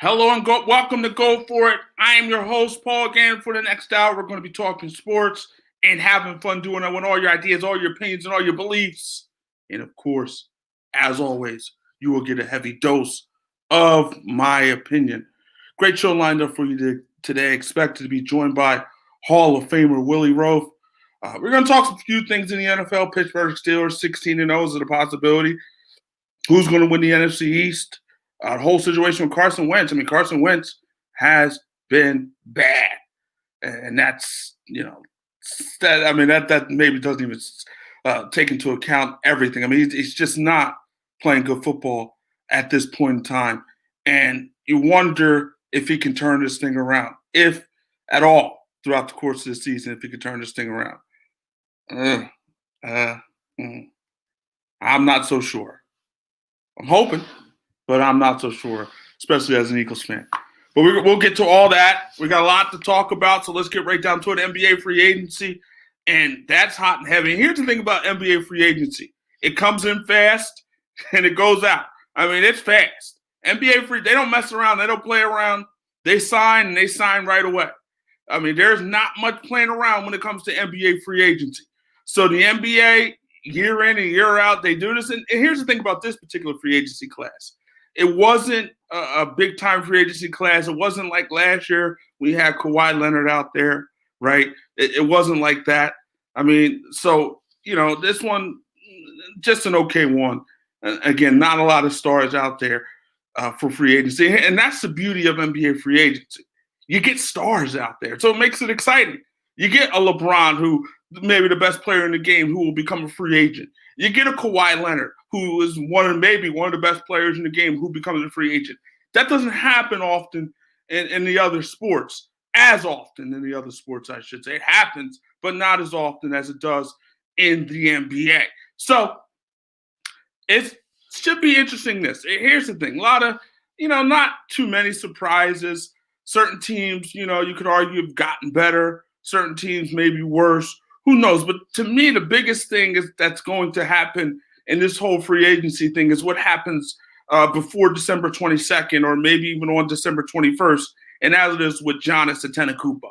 Hello and welcome to Go For It. I am your host, Paul. Again, for the next hour, we're going to be talking sports and having fun doing it with all your ideas, all your opinions, and all your beliefs. And of course, as always, you will get a heavy dose of my opinion. Great show lined up for you today. Expected to be joined by Hall of Famer Willie Roaf. We're going to talk a few things in the NFL. Pittsburgh Steelers 16-0 is a possibility. Who's going to win the NFC East? The whole situation with Carson Wentz. I mean, Carson Wentz has been bad. And that's, that maybe doesn't even take into account everything. I mean, he's just not playing good football at this point in time. And you wonder if he can turn this thing around, if at all, throughout the course of the season, if he can turn this thing around. I'm not so sure. I'm hoping, but I'm not so sure, especially as an Eagles fan. But we'll get to all that. We got a lot to talk about, so let's get right down to it. NBA free agency, and that's hot and heavy. And here's the thing about NBA free agency. It comes in fast, and it goes out. I mean, it's fast. NBA free, they don't mess around. They don't play around. They sign, and they sign right away. I mean, there's not much playing around when it comes to NBA free agency. So the NBA, year in and year out, they do this. And here's the thing about this particular free agency class. It wasn't a big-time free agency class. It wasn't like last year we had Kawhi Leonard out there, right? It wasn't like that. I mean, so, this one, just an okay one. Again, not a lot of stars out there for free agency. And that's the beauty of NBA free agency. You get stars out there, so it makes it exciting. You get a LeBron, who maybe the best player in the game, who will become a free agent. You get a Kawhi Leonard, who is maybe one of the best players in the game, who becomes a free agent. That doesn't happen often in the other sports, as often in the other sports, I should say. It happens, but not as often as it does in the NBA. So it should be interesting. Here's the thing. A lot of, not too many surprises. Certain teams, you could argue have gotten better. Certain teams maybe worse. Who knows? But to me, the biggest thing that's going to happen in this whole free agency thing is what happens before December 22nd, or maybe even on December 21st, and as it is with Giannis Antetokounmpo.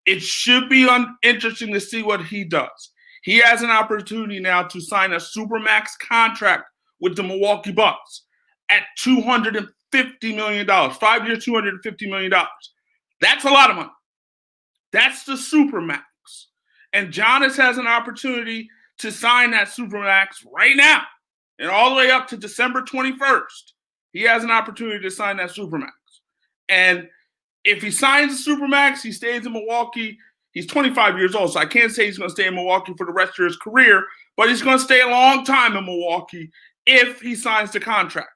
It should be interesting to see what he does. He has an opportunity now to sign a supermax contract with the Milwaukee Bucks at $250 million, 5 years, $250 million. That's a lot of money. That's the supermax. And Giannis has an opportunity to sign that supermax right now, and all the way up to December 21st. He has an opportunity to sign that supermax. And if he signs the supermax, he stays in Milwaukee. He's 25 years old, so I can't say he's going to stay in Milwaukee for the rest of his career, but he's going to stay a long time in Milwaukee if he signs the contract.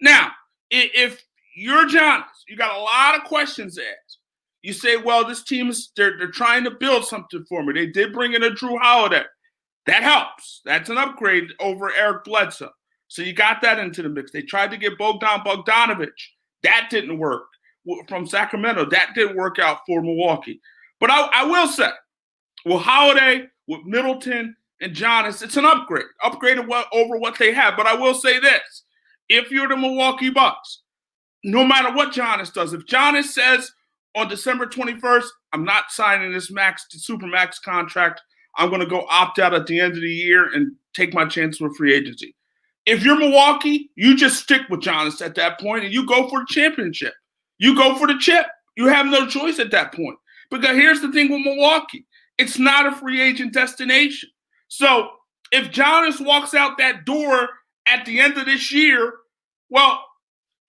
Now, if you're Giannis, you got a lot of questions to ask. You say, well, this team they're trying to build something for me. They did bring in a Drew Holiday. That helps. That's an upgrade over Eric Bledsoe. So you got that into the mix. They tried to get Bogdanovich. That didn't work. From Sacramento, that didn't work out for Milwaukee. But I will say, with Holiday, with Middleton, and Giannis, it's an upgrade. Over what they have. But I will say this. If you're the Milwaukee Bucks, no matter what Giannis does, if Giannis says on December 21st, I'm not signing this supermax contract, I'm going to go opt out at the end of the year and take my chance with free agency. If you're Milwaukee, you just stick with Giannis at that point and you go for the championship. You go for the chip. You have no choice at that point. Because here's the thing with Milwaukee. It's not a free agent destination. So if Giannis walks out that door at the end of this year, well,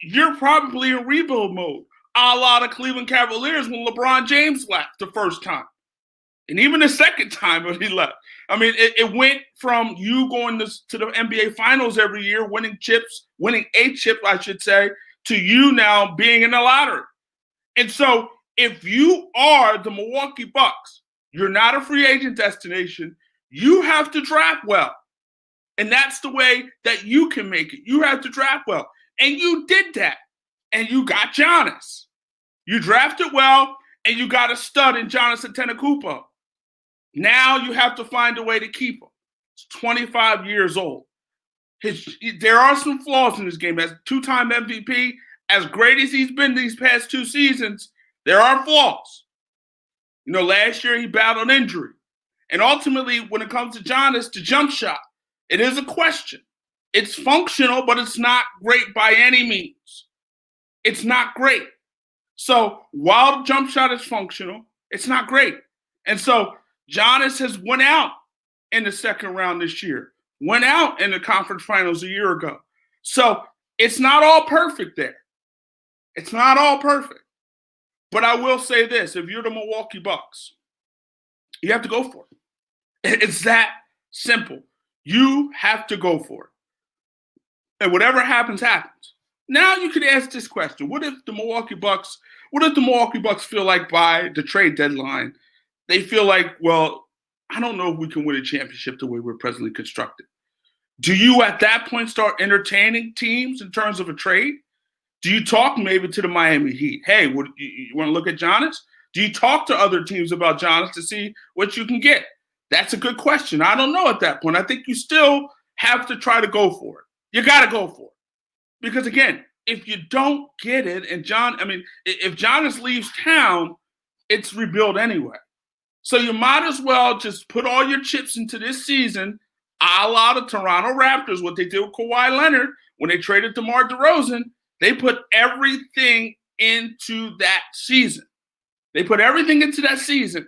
you're probably in rebuild mode, a la the Cleveland Cavaliers when LeBron James left the first time. And even the second time when he left. I mean, it went from you going to the NBA Finals every year, winning a chip, I should say, to you now being in the lottery. And so if you are the Milwaukee Bucks, you're not a free agent destination, you have to draft well. And that's the way that you can make it. You have to draft well. And you did that. And you got Giannis. You drafted well, and you got a stud in Giannis Antetokounmpo. Now you have to find a way to keep him. He's 25 years old. There are some flaws in his game. As two-time MVP, as great as he's been these past 2 seasons, there are flaws. Last year he battled injury. And ultimately, when it comes to Giannis, the jump shot, it is a question. It's functional, but it's not great by any means. It's not great. So while the jump shot is functional, it's not great. And so Giannis has went out in the second round this year, went out in the conference finals a year ago. So it's not all perfect there. It's not all perfect. But I will say this, if you're the Milwaukee Bucks, you have to go for it. It's that simple. You have to go for it. And whatever happens, happens. Now you could ask this question. What if the Milwaukee Bucks feel like by the trade deadline, they feel like, well, I don't know if we can win a championship the way we're presently constructed. Do you at that point start entertaining teams in terms of a trade? Do you talk maybe to the Miami Heat? Hey, you want to look at Giannis? Do you talk to other teams about Giannis to see what you can get? That's a good question. I don't know at that point. I think you still have to try to go for it. You got to go for it. Because, again, if you don't get it, and if Giannis leaves town, it's rebuild anyway. So you might as well just put all your chips into this season, a la the Toronto Raptors, what they did with Kawhi Leonard when they traded DeMar DeRozan. They put everything into that season. They put everything into that season.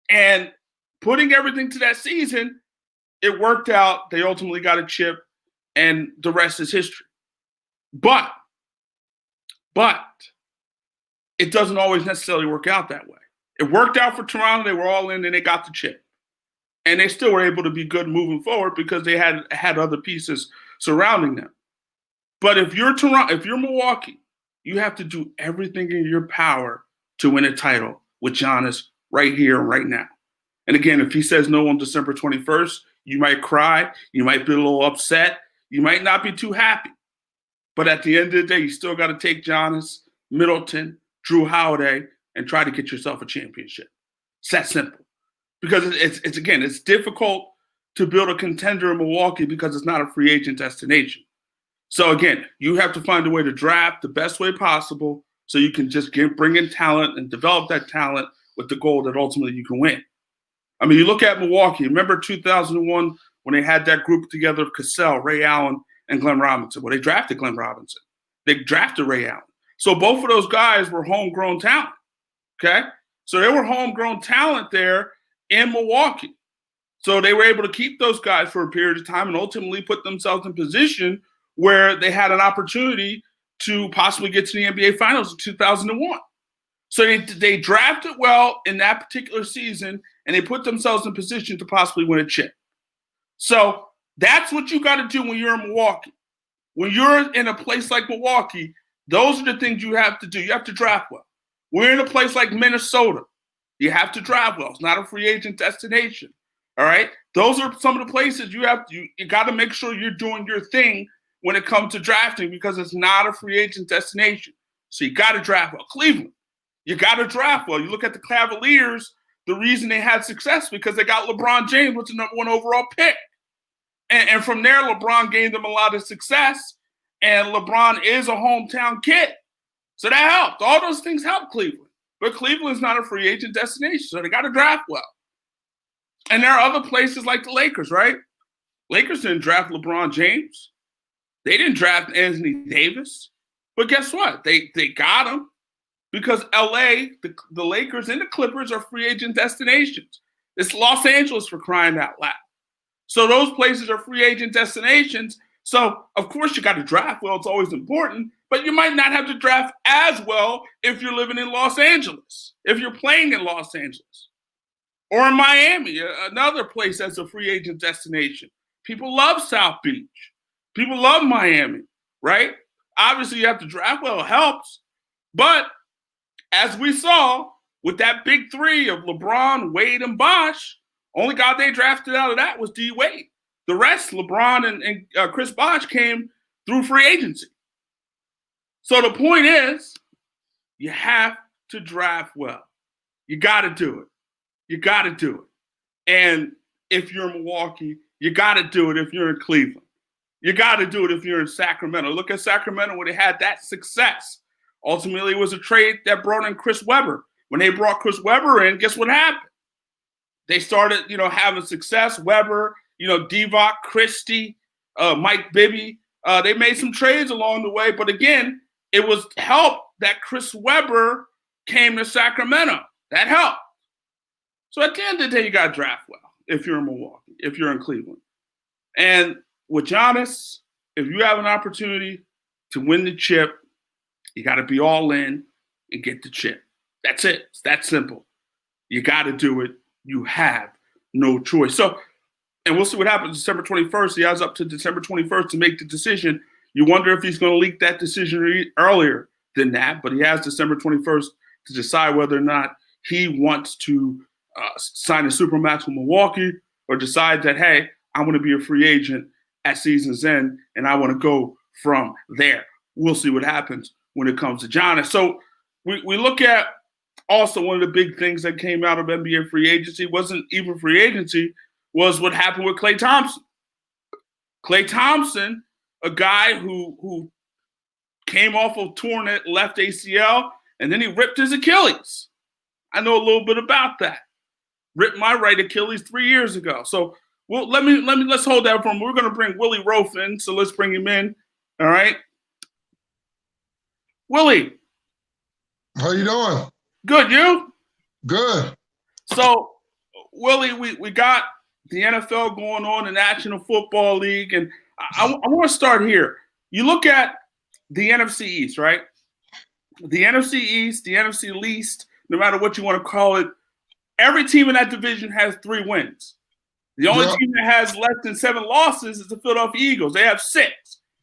And putting everything to that season, it worked out. They ultimately got a chip, and the rest is history. But it doesn't always necessarily work out that way. It worked out for Toronto. They were all in, and they got the chip. And they still were able to be good moving forward because they had other pieces surrounding them. But if you're Milwaukee, you have to do everything in your power to win a title with Giannis right here, right now. And again, if he says no on December 21st, you might cry. You might be a little upset. You might not be too happy. But at the end of the day, you still got to take Giannis, Middleton, Drew Holiday, and try to get yourself a championship. It's that simple. Because it's difficult to build a contender in Milwaukee because it's not a free agent destination. So again, you have to find a way to draft the best way possible so you can just bring in talent and develop that talent with the goal that ultimately you can win. I mean, you look at Milwaukee. Remember 2001 when they had that group together of Cassell, Ray Allen, and Glenn Robinson? Well, they drafted Glenn Robinson. They drafted Ray Allen. So both of those guys were homegrown talent, okay? So they were homegrown talent there in Milwaukee. So they were able to keep those guys for a period of time and ultimately put themselves in position where they had an opportunity to possibly get to the NBA Finals in 2001. So they drafted well in that particular season, and they put themselves in position to possibly win a chip. So that's what you got to do when you're in Milwaukee. When you're in a place like Milwaukee, those are the things you have to do. You have to draft well. We're in a place like Minnesota. You have to draft well. It's not a free agent destination. All right? Those are some of the places you got to make sure you're doing your thing when it comes to drafting because it's not a free agent destination. So you got to draft well. Cleveland, you got to draft well. You look at the Cavaliers, the reason they had success because they got LeBron James with the #1 overall pick. And from there, LeBron gave them a lot of success, and LeBron is a hometown kid. So that helped. All those things helped Cleveland. But Cleveland's not a free agent destination, so they got to draft well. And there are other places like the Lakers, right? Lakers didn't draft LeBron James. They didn't draft Anthony Davis. But guess what? They got him because LA, the Lakers and the Clippers are free agent destinations. It's Los Angeles for crying out loud. So those places are free agent destinations. So, of course, you got to draft well. It's always important. But you might not have to draft as well if you're living in Los Angeles, if you're playing in Los Angeles. Or in Miami, another place that's a free agent destination. People love South Beach. People love Miami, right? Obviously, you have to draft well. It helps. But as we saw with that big three of LeBron, Wade, and Bosh, only guy they drafted out of that was D. Wade. The rest, LeBron and Chris Bosh, came through free agency. So the point is, you have to draft well. You got to do it. You got to do it. And if you're in Milwaukee, you got to do it if you're in Cleveland. You got to do it if you're in Sacramento. Look at Sacramento when they had that success. Ultimately, it was a trade that brought in Chris Webber. When they brought Chris Webber in, guess what happened? They started, having success. Webber, Divock, Christie, Mike Bibby. They made some trades along the way. But again, it was help that Chris Webber came to Sacramento. That helped. So at the end of the day, you got to draft well if you're in Milwaukee, if you're in Cleveland. And with Giannis, if you have an opportunity to win the chip, you got to be all in and get the chip. That's it. It's that simple. You got to do it. You have no choice. So, and we'll see what happens December 21st. He has up to December 21st to make the decision. You wonder if he's going to leak that decision earlier than that, but he has December 21st to decide whether or not he wants to sign a supermax with Milwaukee or decide that, hey, I want to be a free agent at season's end and I want to go from there. We'll see what happens when it comes to Giannis. So we look at also one of the big things that came out of NBA free agency, wasn't even free agency, was what happened with Klay Thompson. Klay Thompson, a guy who came off of torn left ACL, and then he ripped his Achilles. I know a little bit about that. Ripped my right Achilles 3 years ago. So let's hold that for him. We're going to bring Willie Roaf in, so let's bring him in. All right, Willie. How you doing? Good, you? Good. So, Willie, we got the NFL going on, the National Football League, and I want to start here. You look at the NFC East, right? The NFC East, the NFC least, no matter what you want to call it, every team in that division has 3 wins. The only team that has less than 7 losses is the Philadelphia Eagles. They have 6,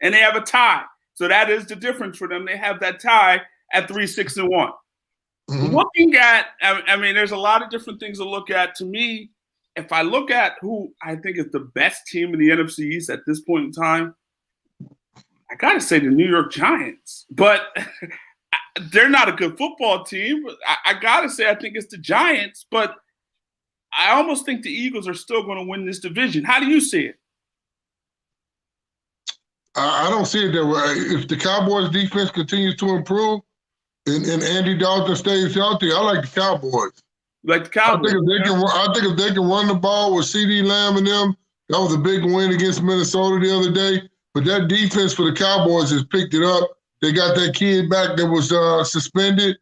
and they have a tie. So that is the difference for them. They have that tie at 3-6-1. Mm-hmm. Looking at, there's a lot of different things to look at. To me, if I look at who I think is the best team in the NFC East at this point in time, I got to say the New York Giants. But they're not a good football team. I got to say I think it's the Giants. But I almost think the Eagles are still going to win this division. How do you see it? I don't see it that way. If the Cowboys' defense continues to improve and Andy Dalton stays healthy, I like the Cowboys. Like the Cowboys? I think if they can run the ball with CeeDee Lamb and them, that was a big win against Minnesota the other day. But that defense for the Cowboys has picked it up. They got that kid back that was suspended.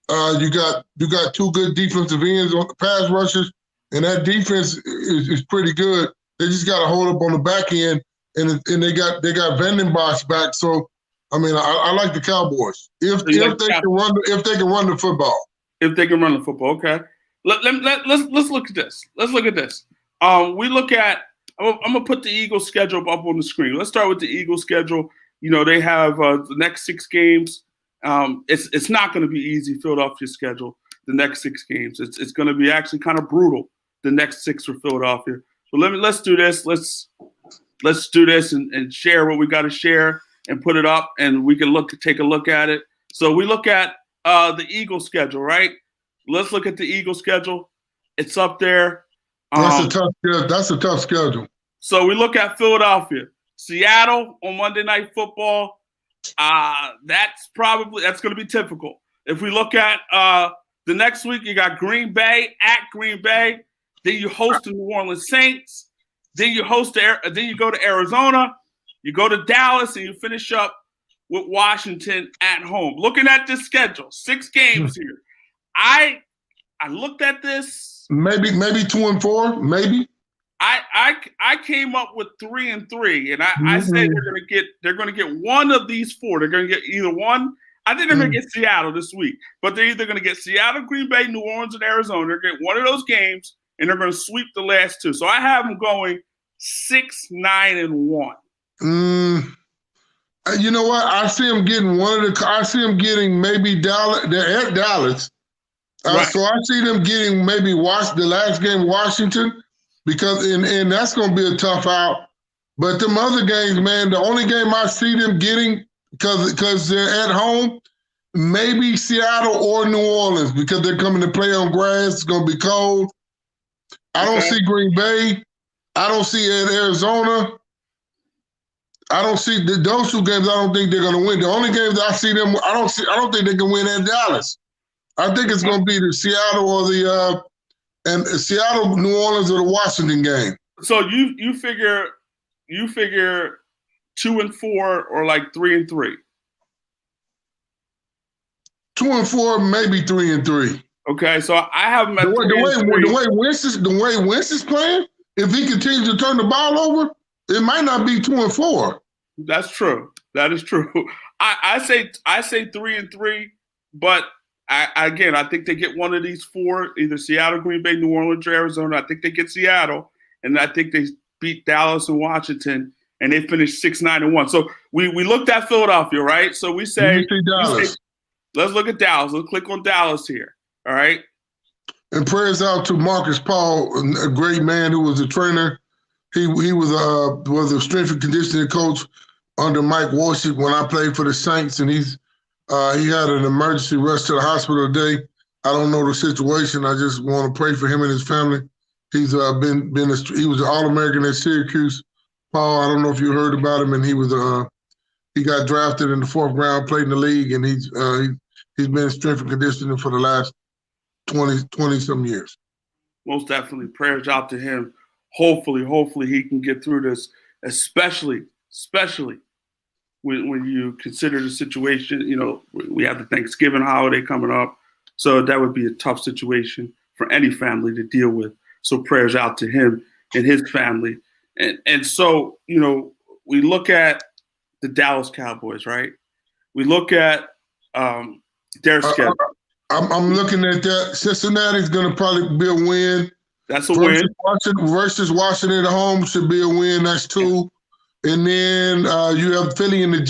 You got 2 good defensive ends on the pass rushers, and that defense is pretty good. They just got to hold up on the back end, and they got Vandenbosch back. So, I like the Cowboys if they can run the football. If they can run the football, okay. Let's look at this. Let's look at this. We look at. I'm gonna put the Eagles' schedule up on the screen. Let's start with the Eagles' schedule. They have the next 6 games. It's not going to be easy. Philadelphia's schedule. The next 6 games. It's going to be actually kind of brutal. The next 6 for Philadelphia. So let's do this. Let's do this and share what we got to share and put it up, and we can take a look at it. So we look at the Eagles' schedule, right? Let's look at the Eagles' schedule. It's up there. That's a tough schedule. So we look at Philadelphia, Seattle on Monday Night Football. That's going to be typical. If we look at the next week, you got Green Bay at Green Bay. Then you host the New Orleans Saints. Then you go to Arizona. You go to Dallas, and you finish up with Washington at home. Looking at this schedule, 6 games here. I looked at this. Maybe 2-4. Maybe. I came up with 3-3, and I said they're gonna get one of these 4. They're gonna get either one. I think they're gonna get Seattle this week, but they're either gonna get Seattle, Green Bay, New Orleans, and Arizona. They're gonna get one of those games, and they're gonna sweep the last 2. So I have them going 6-9-1. You know what? I see them getting I see them getting maybe Dallas. They're at Dallas. Right. So I see them getting maybe the last game Washington, because and that's going to be a tough out. But them other games, man, the only game I see them getting because they're at home, maybe Seattle or New Orleans, because they're coming to play on grass. It's going to be cold. I don't see Green Bay. I don't see Arizona. I don't see those two games. I don't think they're going to win. The only games that I see them, I don't think they can win at Dallas. I think it's going to be the Seattle or the Seattle, New Orleans, or the Washington game. So you figure 2-4 or like 3-3. 2-4, maybe 3-3. Okay, so I have him at the way Wentz is playing. If he continues to turn the ball over, it might not be 2-4. That's true. That is true. I say 3-3, but I think they get one of these four, either Seattle, Green Bay, New Orleans, or Arizona. I think they get Seattle, and I think they beat Dallas and Washington, and they finish 6-9-1. So we looked at Philadelphia, right? So we say Dallas. Let's look at Dallas. Let's click on Dallas here. All right. And prayers out to Marcus Paul, a great man who was a trainer. He was a strength and conditioning coach under Mike Walsh when I played for the Saints, and he had an emergency rush to the hospital today. I don't know the situation. I just want to pray for him and his family. He's he was an All-American at Syracuse. Paul, I don't know if you heard about him, and he got drafted in the 4th round, played in the league, and he's been strength and conditioning for the last 20-some years. Most definitely. Prayers out to him. Hopefully he can get through this, especially when you consider the situation. You know, we have the Thanksgiving holiday coming up, so that would be a tough situation for any family to deal with. So prayers out to him and his family. And so, you know, we look at the Dallas Cowboys, right? We look at their schedule. I'm looking at that. Cincinnati's going to probably be a win. That's a win. Versus Washington at home should be a win. That's 2. And then you have Philly and the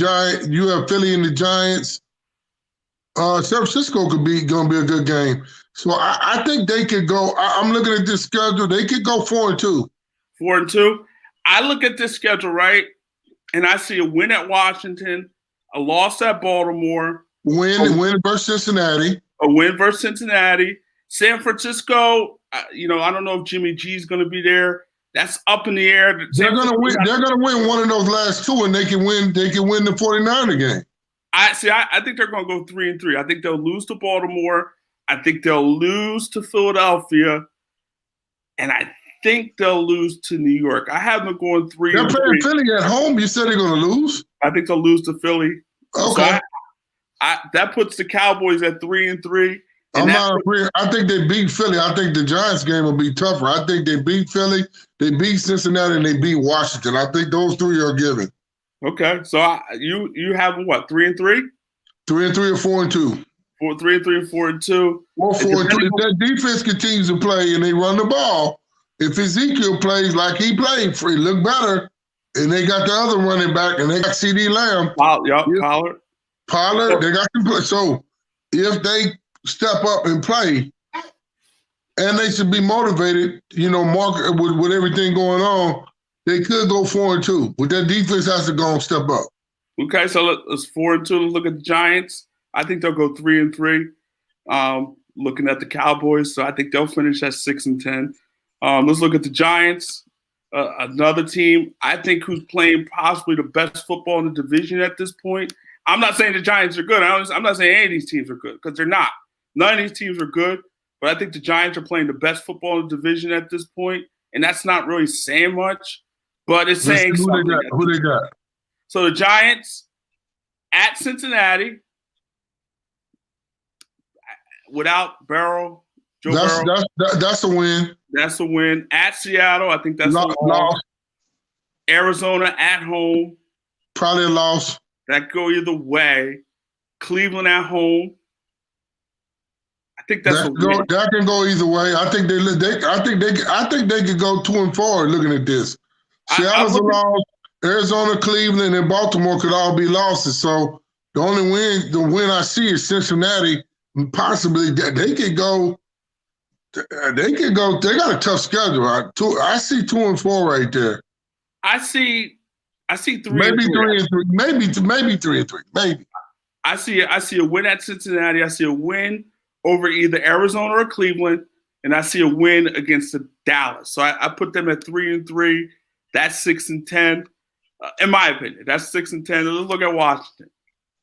Giants. San Francisco going to be a good game. So I think they could go. I'm looking at this schedule. They could go 4-2. 4-2. I look at this schedule, right, and I see a win at Washington, a loss at Baltimore, win versus Cincinnati. A win versus Cincinnati. San Francisco, I don't know if Jimmy G is going to be there. That's up in the air. They're going to win. They're going to win one of those last 2, and they can win the 49er game. I think they're going to go 3-3. I think they'll lose to Baltimore. I think they'll lose to Philadelphia, and I think they'll lose to New York. I have them going 3-3. They're playing Philly at home. You said they're going to lose? I think they'll lose to Philly. Okay. So that puts the Cowboys at 3-3. I'm not agreeing. I think they beat Philly. I think the Giants game will be tougher. I think they beat Philly, they beat Cincinnati, and they beat Washington. I think those 3 are given. Okay. So you have what, 3-3? 3-3 or 4-2. 3-3 and 4-2. Or 4-2. If that defense continues to play and they run the ball, if Ezekiel plays like he played, he look better, and they got the other running back, and they got CD Lamb. Pollard. They got to play. So if they step up and play, and they should be motivated, Mark, with everything going on, they could go 4-2. But that defense has to go and step up. Okay, so let's 4-2. Let's look at the Giants. I think they'll go 3-3. Looking at the Cowboys, so I think they'll finish at 6-10. Let's look at the Giants, another team I think who's playing possibly the best football in the division at this point. I'm not saying the Giants are good. I'm not saying any of these teams are good, because they're not. None of these teams are good, but I think the Giants are playing the best football in the division at this point, and that's not really saying much, but it's saying something. Who they got? So the Giants at Cincinnati without Joe Burrow. That's a win. That's a win. At Seattle, I think that's a loss. Arizona at home. Probably a loss. That go either way. Cleveland at home. I think that's a win. That can go either way. I think they could go 2-4 looking at this. Seattle's a loss. Arizona, Cleveland, and Baltimore could all be losses. So the only win I see is Cincinnati. Possibly they could go. They got a tough schedule. I see 2-4 right there. I see 3-3. Maybe 3-3. Maybe 3-3. Maybe. I see a win at Cincinnati. I see a win over either Arizona or Cleveland, and I see a win against the Dallas. So I put them at 3-3. That's 6-10. In my opinion, that's 6-10. Let's look at Washington.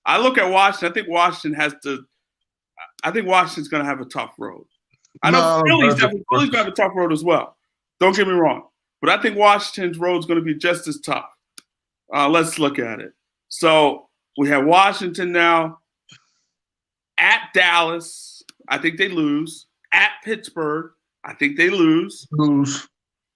I look at Washington. I think Washington has to. I think Washington's going to have a tough road. I know Philly's going to have a tough road as well. Don't get me wrong, but I think Washington's road is going to be just as tough. Let's look at it. So we have Washington now at Dallas. I think they lose. At Pittsburgh, I think they lose.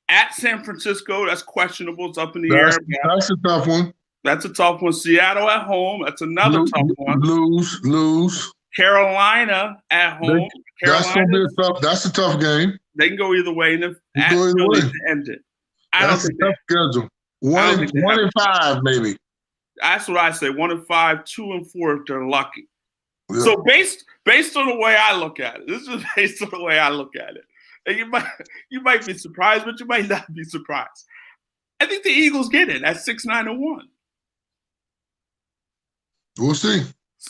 At San Francisco, that's questionable. It's up in the air. That's a tough one. That's a tough one. Seattle at home. That's another tough one. Lose. Carolina at home. That's a tough game. They can go either way. And at Philly to end it. That's a tough schedule. 1-5, maybe. That's what I say. 1-5, 2-4 if they're lucky. Yeah. So based on the way I look at it, this is based on the way I look at it. And you might be surprised, but you might not be surprised. I think the Eagles get it at 6-9-1. We'll see.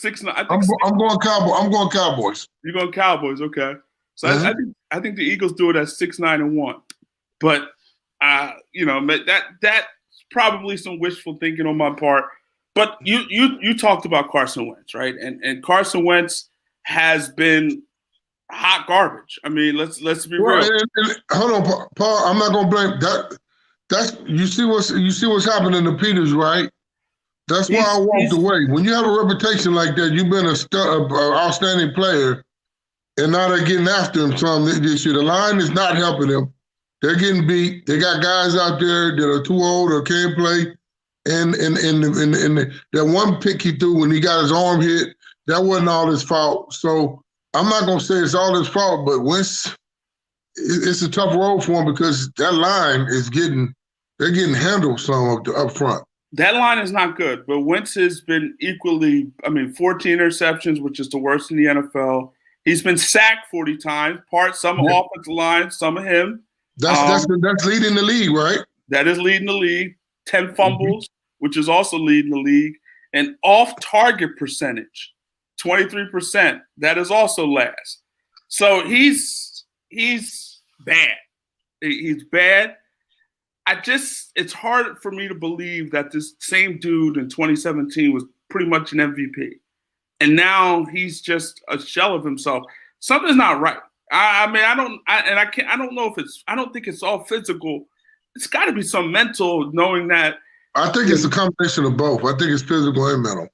6-9. I'm going Cowboys. I'm going Cowboys. You're going Cowboys, okay? So I think the Eagles do it at 6-9-1. But that's probably some wishful thinking on my part. But you talked about Carson Wentz, right? And Carson Wentz has been hot garbage. I mean, let's be real. And hold on, Paul. I'm not gonna blame that. That's you see what's happening to Peters, right? That's why I walked away. When you have a reputation like that, you've been an outstanding player, and now they're getting after him. Some this year, the line is not helping him. They're getting beat. They got guys out there that are too old or can't play. And that one pick he threw when he got his arm hit, that wasn't all his fault. So I'm not gonna say it's all his fault, but Wentz, it's a tough road for him because that line they're getting handled some up front. That line is not good, but Wentz has been 14 interceptions, which is the worst in the NFL. He's been sacked 40 times, some offensive line, some of him. That's leading the league, right? That is leading the league. 10 fumbles, which is also leading the league. And off-target percentage, 23%. That is also last. So he's bad. He's bad. It's hard for me to believe that this same dude in 2017 was pretty much an MVP. And now he's just a shell of himself. Something's not right. I don't think it's all physical. It's got to be some mental, knowing that. I think it's a combination of both. I think it's physical and mental.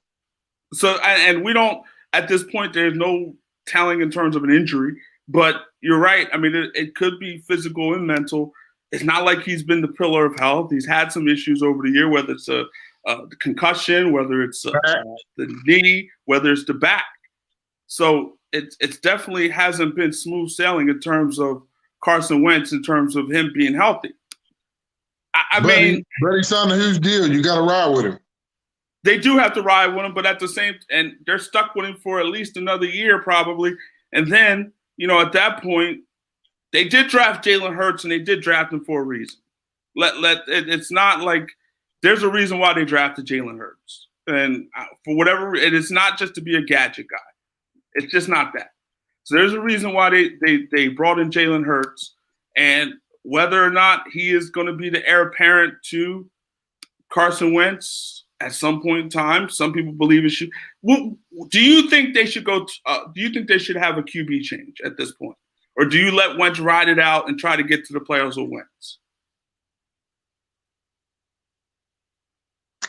So, and we don't, at this point, there's no telling in terms of an injury, but you're right. I mean, it could be physical and mental. It's not like he's been the pillar of health. He's had some issues over the year, whether it's the concussion, whether it's the knee, whether it's the back. So it's definitely hasn't been smooth sailing in terms of Carson Wentz, in terms of him being healthy. But he signed a huge deal. You got to ride with him. They do have to ride with him, but at the same, and they're stuck with him for at least another year probably. And then, at that point, they did draft Jalen Hurts, and they did draft him for a reason. It's not like there's a reason why they drafted Jalen Hurts, and for whatever, it's not just to be a gadget guy. It's just not that. So there's a reason why they brought in Jalen Hurts, and whether or not he is going to be the heir apparent to Carson Wentz at some point in time, some people believe it should. Well, do you think they should go? Do you think they should have a QB change at this point, or do you let Wentz ride it out and try to get to the playoffs with Wentz?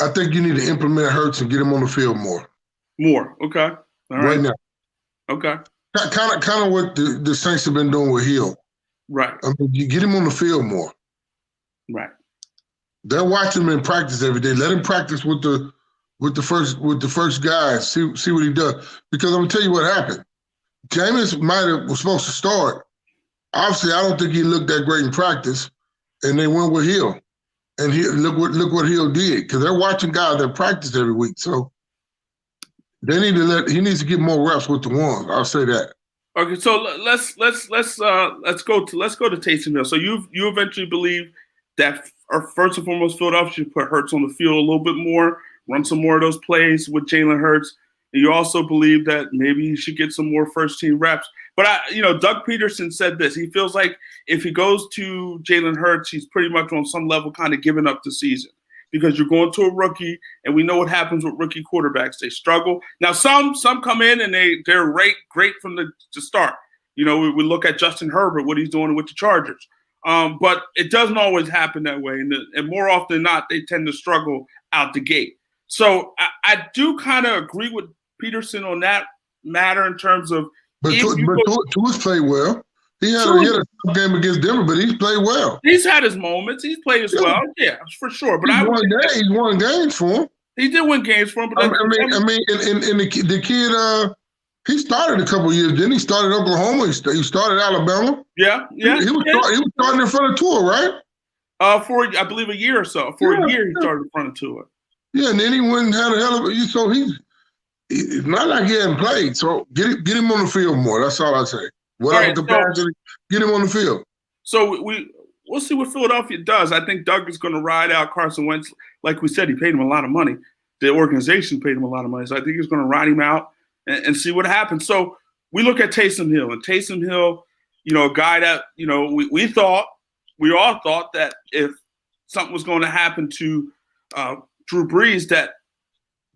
I think you need to implement Hurts and get him on the field more. More, okay, all right now. Okay. Kind of what the Saints have been doing with Hill. Right. I mean, you get him on the field more. Right. They're watching him in practice every day. Let him practice with the first guys. See what he does. Because I'm gonna tell you what happened. Jameis was supposed to start. Obviously, I don't think he looked that great in practice, and they went with Hill. And look what Hill did. Because they're watching guys that practice every week. So he needs to get more reps with the ones. I'll say that. Okay, so let's go to Taysom Hill. So you eventually believe that first and foremost, Philadelphia should put Hurts on the field a little bit more, run some more of those plays with Jalen Hurts, and you also believe that maybe he should get some more first team reps. But Doug Peterson said this. He feels like if he goes to Jalen Hurts, he's pretty much on some level kind of giving up the season because you're going to a rookie, and we know what happens with rookie quarterbacks. They struggle. Now, some come in and they're great from the start. We look at Justin Herbert, what he's doing with the Chargers. But it doesn't always happen that way. And more often than not, they tend to struggle out the gate. So I do kind of agree with Peterson on that matter in terms of – But Tua's played well. He had a tough game against Denver, but he's played well. He's had his moments. He's played as well. Yeah, for sure. But he's won games for him. He did win games for him. But the kid he started a couple of years. Then he started Oklahoma. He started Alabama. Yeah. He was starting in front of Tua, right? For I believe a year or so. For a year, he started in front of Tua. Yeah, and then he went and had a hell of a. So it's not like he hadn't played. So get him on the field more. That's all I say. Get him on the field. So we'll see what Philadelphia does. I think Doug is going to ride out Carson Wentz. Like we said, he paid him a lot of money. The organization paid him a lot of money. So I think he's going to ride him out and see what happens. So we look at Taysom Hill. And Taysom Hill, a guy that, we all thought that if something was going to happen to Drew Brees, that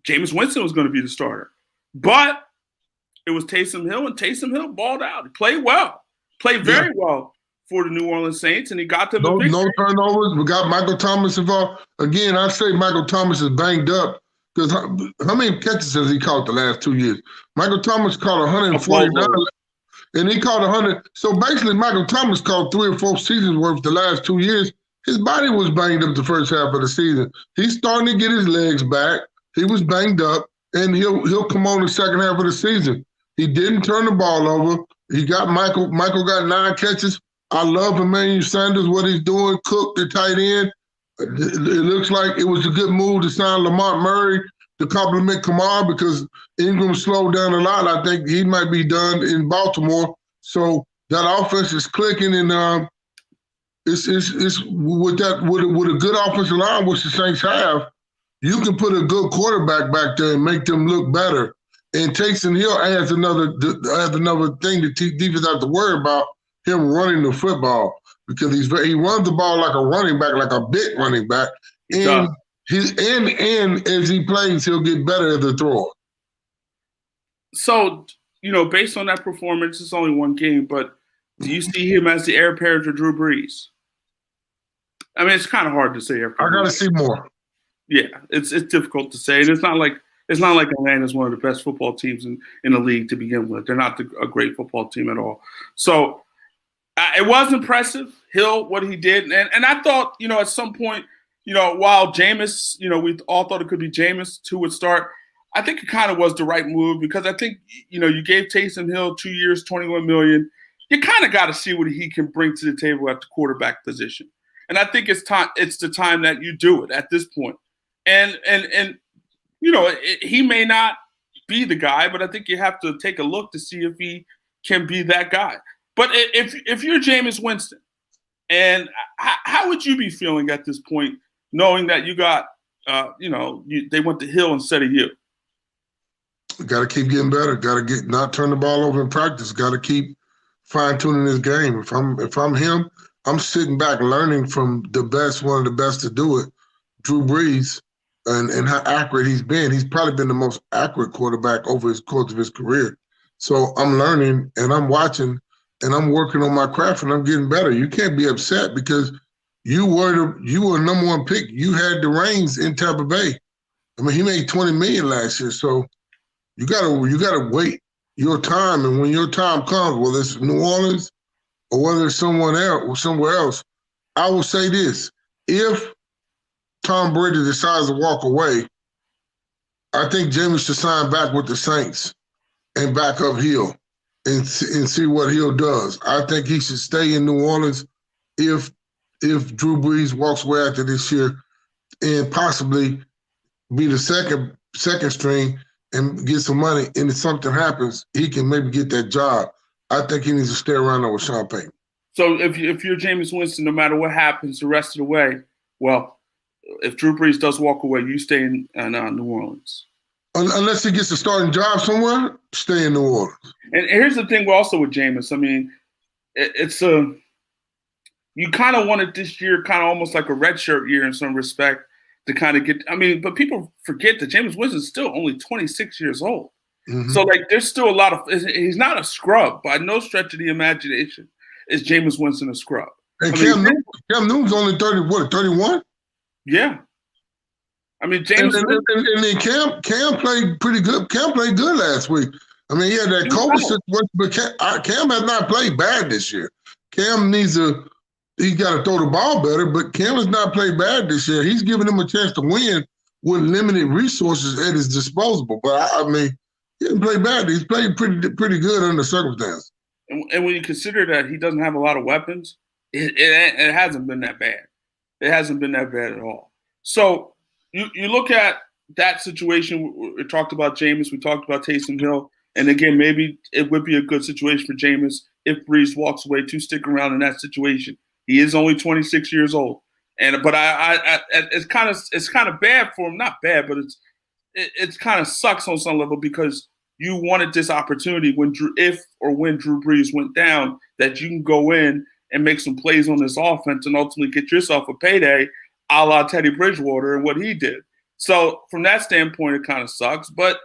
Jameis Winston was going to be the starter. But it was Taysom Hill, and Taysom Hill balled out. He played well. Played very well for the New Orleans Saints, and he got them the victory. No turnovers. We got Michael Thomas involved. Again, I say Michael Thomas is banged up because how many catches has he caught the last 2 years? Michael Thomas caught 149, and he caught 100. So basically, Michael Thomas caught 3 or 4 seasons worth the last 2 years. His body was banged up the first half of the season. He's starting to get his legs back. He was banged up, and he'll come on the second half of the season. He didn't turn the ball over. He got Michael got 9 catches. I love Emmanuel Sanders, what he's doing. Cook, the tight end. It looks like it was a good move to sign Lamont Murray to complement Kamara because Ingram slowed down a lot. I think he might be done in Baltimore. So that offense is clicking, and it's with a good offensive line, which the Saints have, you can put a good quarterback back there and make them look better. And Taysom Hill adds another thing the defense have to worry about, him running the football, because he runs the ball like a running back, like a big running back. And as he plays, he'll get better as a thrower. So, based on that performance, it's only one game, but do you see him as the heir apparent to Drew Brees? I mean, it's kind of hard to say. I got to see more. Yeah, it's difficult to say. And it's not like Atlanta is one of the best football teams in the league to begin with. They're not a great football team at all. So it was impressive, Hill, what he did. And I thought, at some point, while Jameis, we all thought it could be Jameis who would start, I think it kind of was the right move because I think, you gave Taysom Hill 2 years, $21 million. You kind of got to see what he can bring to the table at the quarterback position. And I think it's the time that you do it at this point. And he may not be the guy, but I think you have to take a look to see if he can be that guy. But if you're Jameis Winston, and how would you be feeling at this point, knowing that you got, they went to Hill instead of you? Got to keep getting better. Got to not turn the ball over in practice. Got to keep fine tuning his game. If I'm him, I'm sitting back learning from one of the best to do it, Drew Brees. And how accurate he's been. He's probably been the most accurate quarterback over his course of his career. So I'm learning and I'm watching and I'm working on my craft and I'm getting better. You can't be upset because you were number one pick. You had the reins in Tampa Bay. I mean, he made $20 million last year. So you gotta wait your time. And when your time comes, whether it's New Orleans or whether it's somewhere else, I will say this: if Tom Brady decides to walk away, I think Jameis should sign back with the Saints and back up Hill and see what Hill does. I think he should stay in New Orleans if Drew Brees walks away after this year and possibly be the second string and get some money. And if something happens, he can maybe get that job. I think he needs to stay around there with Sean Payton. So if you're Jameis Winston, no matter what happens the rest of the way, well, if Drew Brees does walk away, you stay in New Orleans. Unless he gets a starting job somewhere, stay in New Orleans. And here's the thing also with Jameis. I mean, you kind of wanted this year kind of almost like a redshirt year in some respect to kind of get. I mean, but people forget that Jameis Winston is still only 26 years old. Mm-hmm. So like, there's still a lot of. He's not a scrub by no stretch of the imagination. Is Jameis Winston a scrub? And Cam Newton's only 31? Yeah. I mean, James. And then Cam played pretty good. Cam played good last week. I mean, he had that COVID situation, but Cam has not played bad this year. Cam he's got to throw the ball better, but Cam has not played bad this year. He's giving him a chance to win with limited resources at his disposal. But I mean, he didn't play bad. He's played pretty good under circumstances. And when you consider that he doesn't have a lot of weapons, it hasn't been that bad. It hasn't been that bad at all. So you look at that situation. We talked about Jameis. We talked about Taysom Hill. And again, maybe it would be a good situation for Jameis if Brees walks away to stick around in that situation. He is only 26 years old, but it's kind of bad for him. Not bad, but it's kind of sucks on some level because you wanted this opportunity when Drew Brees went down that you can go in and make some plays on this offense and ultimately get yourself a payday, a la Teddy Bridgewater and what he did. So from that standpoint, it kind of sucks, but.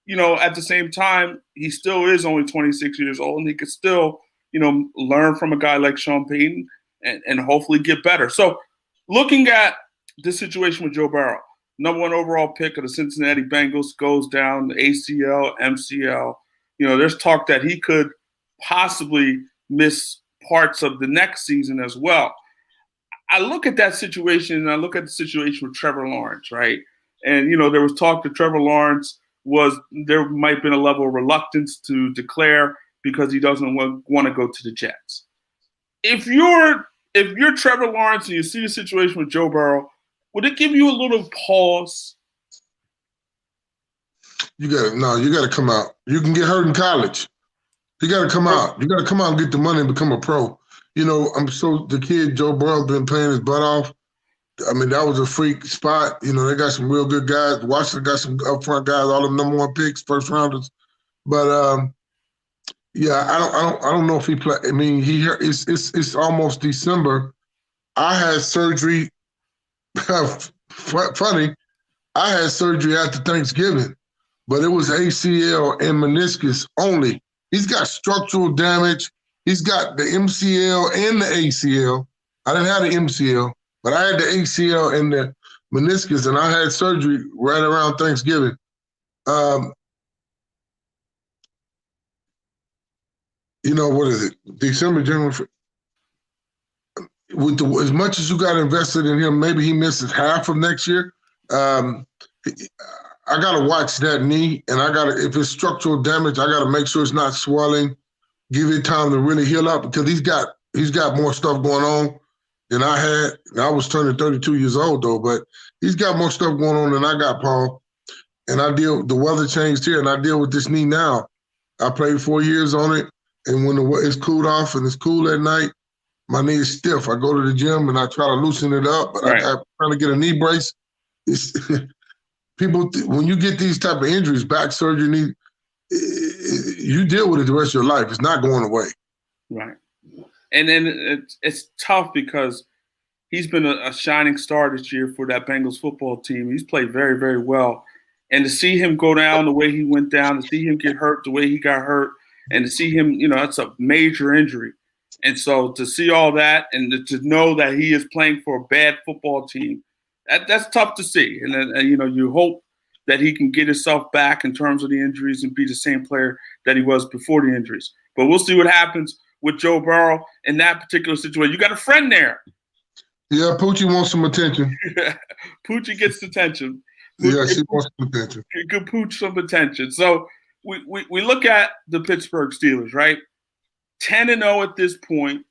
At the same time, he still is only 26 years old, and he could still, learn from a guy like Sean Payton and hopefully get better. So looking at this situation with Joe Burrow, number 1 overall pick of the Cincinnati Bengals goes down, the ACL, MCL. There's talk that he could possibly miss parts of the next season as well. I look at that situation, and I look at the situation with Trevor Lawrence, right? And, there was talk that Trevor Lawrence there might have been a level of reluctance to declare because he doesn't want to go to the Jets. If you're Trevor Lawrence and you see the situation with Joe Burrow, would it give you a little pause? You got to come out. You can get hurt in college. You got to come out. You got to come out and get the money and become a pro. The kid Joe Burrow's been playing his butt off. I mean, that was a freak spot. They got some real good guys. Washington got some upfront guys, all them number 1 picks, first rounders. But I don't know if he play. I mean, it's almost December. I had surgery. Funny, I had surgery after Thanksgiving, but it was ACL and meniscus only. He's got structural damage. He's got the MCL and the ACL. I didn't have the MCL. But I had the ACL and the meniscus, and I had surgery right around Thanksgiving. What is it? December, January. As much as you got invested in him, maybe he misses half of next year. I got to watch that knee, and if it's structural damage, I got to make sure it's not swelling. Give it time to really heal up because he's got more stuff going on than I had. I was turning 32 years old, though, but he's got more stuff going on than I got, Paul. And the weather changed here, and I deal with this knee now. I played 4 years on it, and when it's cooled off and it's cool at night, my knee is stiff. I go to the gym, and I try to loosen it up, but right. I'm trying to get a knee brace. When you get these type of injuries, back surgery, you deal with it the rest of your life. It's not going away. Right. And then it's tough because he's been a shining star this year for that Bengals football team. He's played very, very well. And to see him go down the way he went down, to see him get hurt the way he got hurt, and to see him, that's a major injury. And so to see all that and to know that he is playing for a bad football team, that's tough to see. And you hope that he can get himself back in terms of the injuries and be the same player that he was before the injuries. But we'll see what happens with Joe Burrow in that particular situation. You got a friend there. Yeah, Poochie wants some attention. Poochie gets attention. Yeah, she wants some attention. He could pooch some attention. So we look at the Pittsburgh Steelers, right? 10-0 at this point.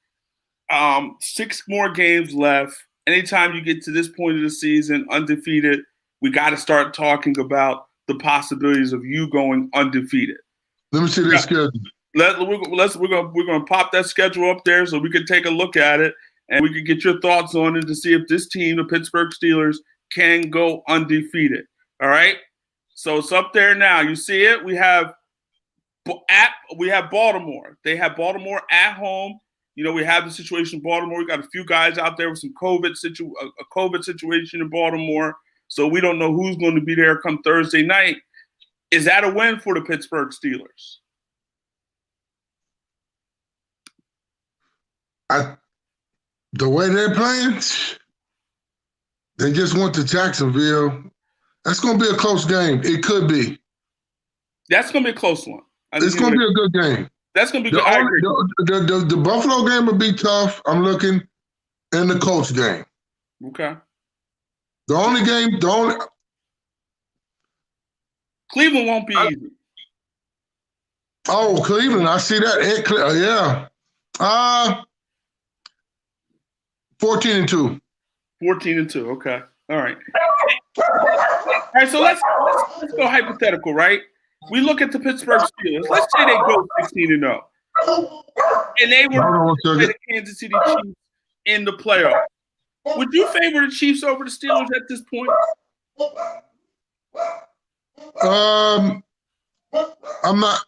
6 more games left. Anytime you get to this point of the season, undefeated, we got to start talking about the possibilities of you going undefeated. Let me see this schedule. We're gonna pop that schedule up there so we can take a look at it and we can get your thoughts on it to see if this team, the Pittsburgh Steelers, can go undefeated. All right. So it's up there now. You see it. We have Baltimore. They have Baltimore at home. We have the situation in Baltimore. We got a few guys out there with some COVID situation in Baltimore. so we don't know who's going to be there come Thursday night. Is that a win for the Pittsburgh Steelers? The way they're playing, they just went to Jacksonville. That's going to be a close game. It could be. That's going to be a close one. It's going to be a good game. That's going to be good. I agree. The Buffalo game will be tough. I'm looking, and the Colts game. Okay. Cleveland won't be easy. Oh, Cleveland. I see that. Yeah. 14-2. 14-2. Okay. All right. All right. So let's go hypothetical, right? We look at the Pittsburgh Steelers. Let's say they go 16-0, and they were the Kansas City Chiefs in the playoffs. Would you favor the Chiefs over the Steelers at this point? I'm not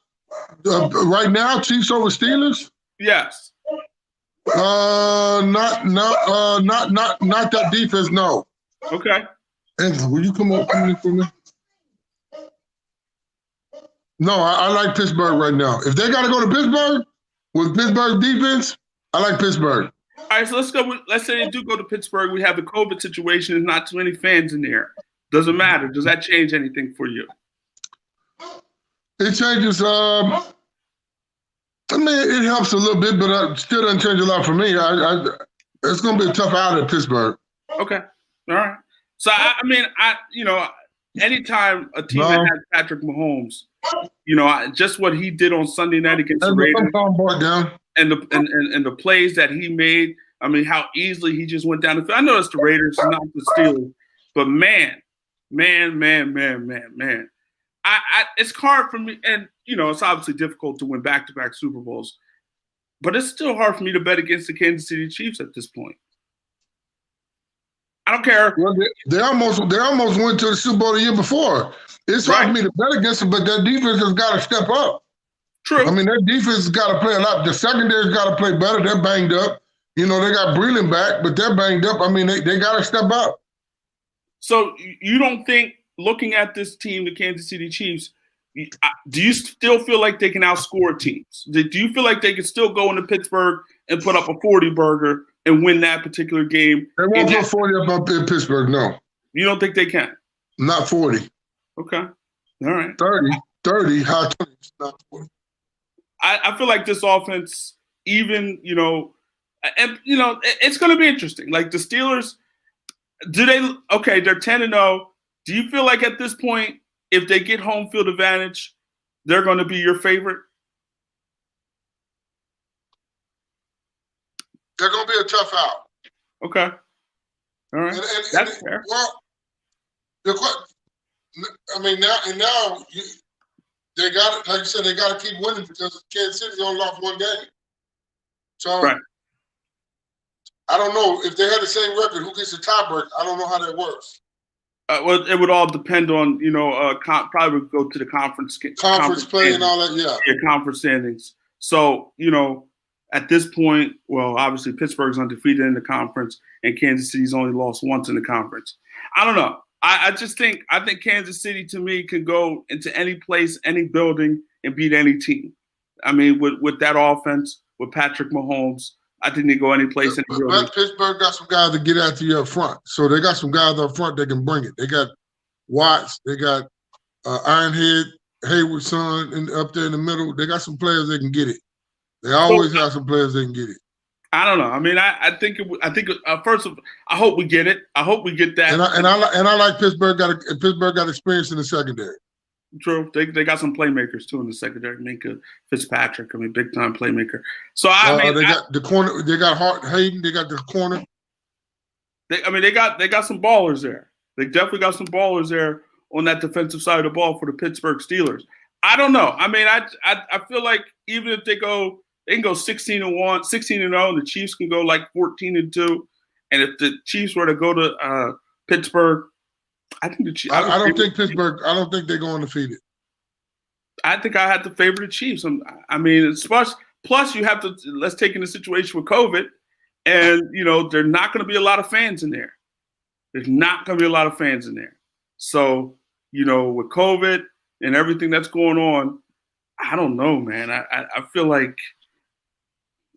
right now. Chiefs over Steelers? Yes. Not that defense. No. Okay. Andrew, will you come for me? No, I like Pittsburgh right now. If they got to go to Pittsburgh with Pittsburgh defense, I like Pittsburgh. All right, so let's go. Let's say they do go to Pittsburgh. We have the COVID situation. There's not too many fans in there. Doesn't matter. Does that change anything for you? It changes. I mean, it helps a little bit, but it still doesn't change a lot for me. It's going to be a tough out at Pittsburgh. Okay. All right. So anytime a team that has Patrick Mahomes, just what he did on Sunday night against the Raiders, and the plays that he made. I mean, how easily he just went down the field. I know it's the Raiders, not the Steelers, but man. It's hard for me, and it's obviously difficult to win back-to-back Super Bowls, but it's still hard for me to bet against the Kansas City Chiefs at this point. I don't care. Well, they almost went to the Super Bowl the year before. It's hard for me to bet against them, but that defense has got to step up. True. I mean, that defense has got to play a lot. The secondary's got to play better. They're banged up. They got Breland back, but they're banged up. I mean, they got to step up. So you don't think, looking at this team, the Kansas City Chiefs, do you still feel like they can outscore teams? Do you feel like they can still go into Pittsburgh and put up a 40-burger and win that particular game? They won't put 40 up in Pittsburgh, no. You don't think they can? Not 40. Okay. All right. 30, high 20s, not 40. I feel like this offense, even, it's going to be interesting. Like the Steelers, they're 10-0. Do you feel like at this point, if they get home field advantage, they're going to be your favorite? They're going to be a tough out. Okay. All right. That's fair. Well, now they got it. Like you said, they got to keep winning because Kansas City's only lost one game. So right. I don't know if they had the same record. Who gets the tiebreaker? I don't know how that works. Well, it would all depend on probably would go to the conference play standings. And all that. Yeah, conference standings. So at this point, well, obviously Pittsburgh's undefeated in the conference, and Kansas City's only lost once in the conference. I don't know. I think Kansas City, to me, can go into any place, any building, and beat any team. I mean, with that offense, with Patrick Mahomes, I think they go any place. But Pittsburgh got some guys to get after you up front. So they got some guys up front that can bring it. They got Watts. They got Ironhead, Hayward's son up there in the middle. They got some players that can get it. They always have some players that can get it. I don't know. I mean, I think first of all, I hope we get it. I hope we get that. And I like Pittsburgh got experience in the secondary. True. They got some playmakers too in the secondary. Minka Fitzpatrick, big time playmaker. So they got the corner. They got Hayden. They got the corner. They got some ballers there. They definitely got some ballers there on that defensive side of the ball for the Pittsburgh Steelers. I don't know. I mean, I feel like even if they can go 16-1, 16-0, and the Chiefs can go like 14-2. And if the Chiefs were to go to Pittsburgh, I think the Chiefs. I don't think Pittsburgh. I don't think they're going to defeat it. I think I had to favor the Chiefs. I mean, plus you have to. Let's take in the situation with COVID, and they're not going to be a lot of fans in there. There's not going to be a lot of fans in there. So, with COVID and everything that's going on, I don't know, man. I feel like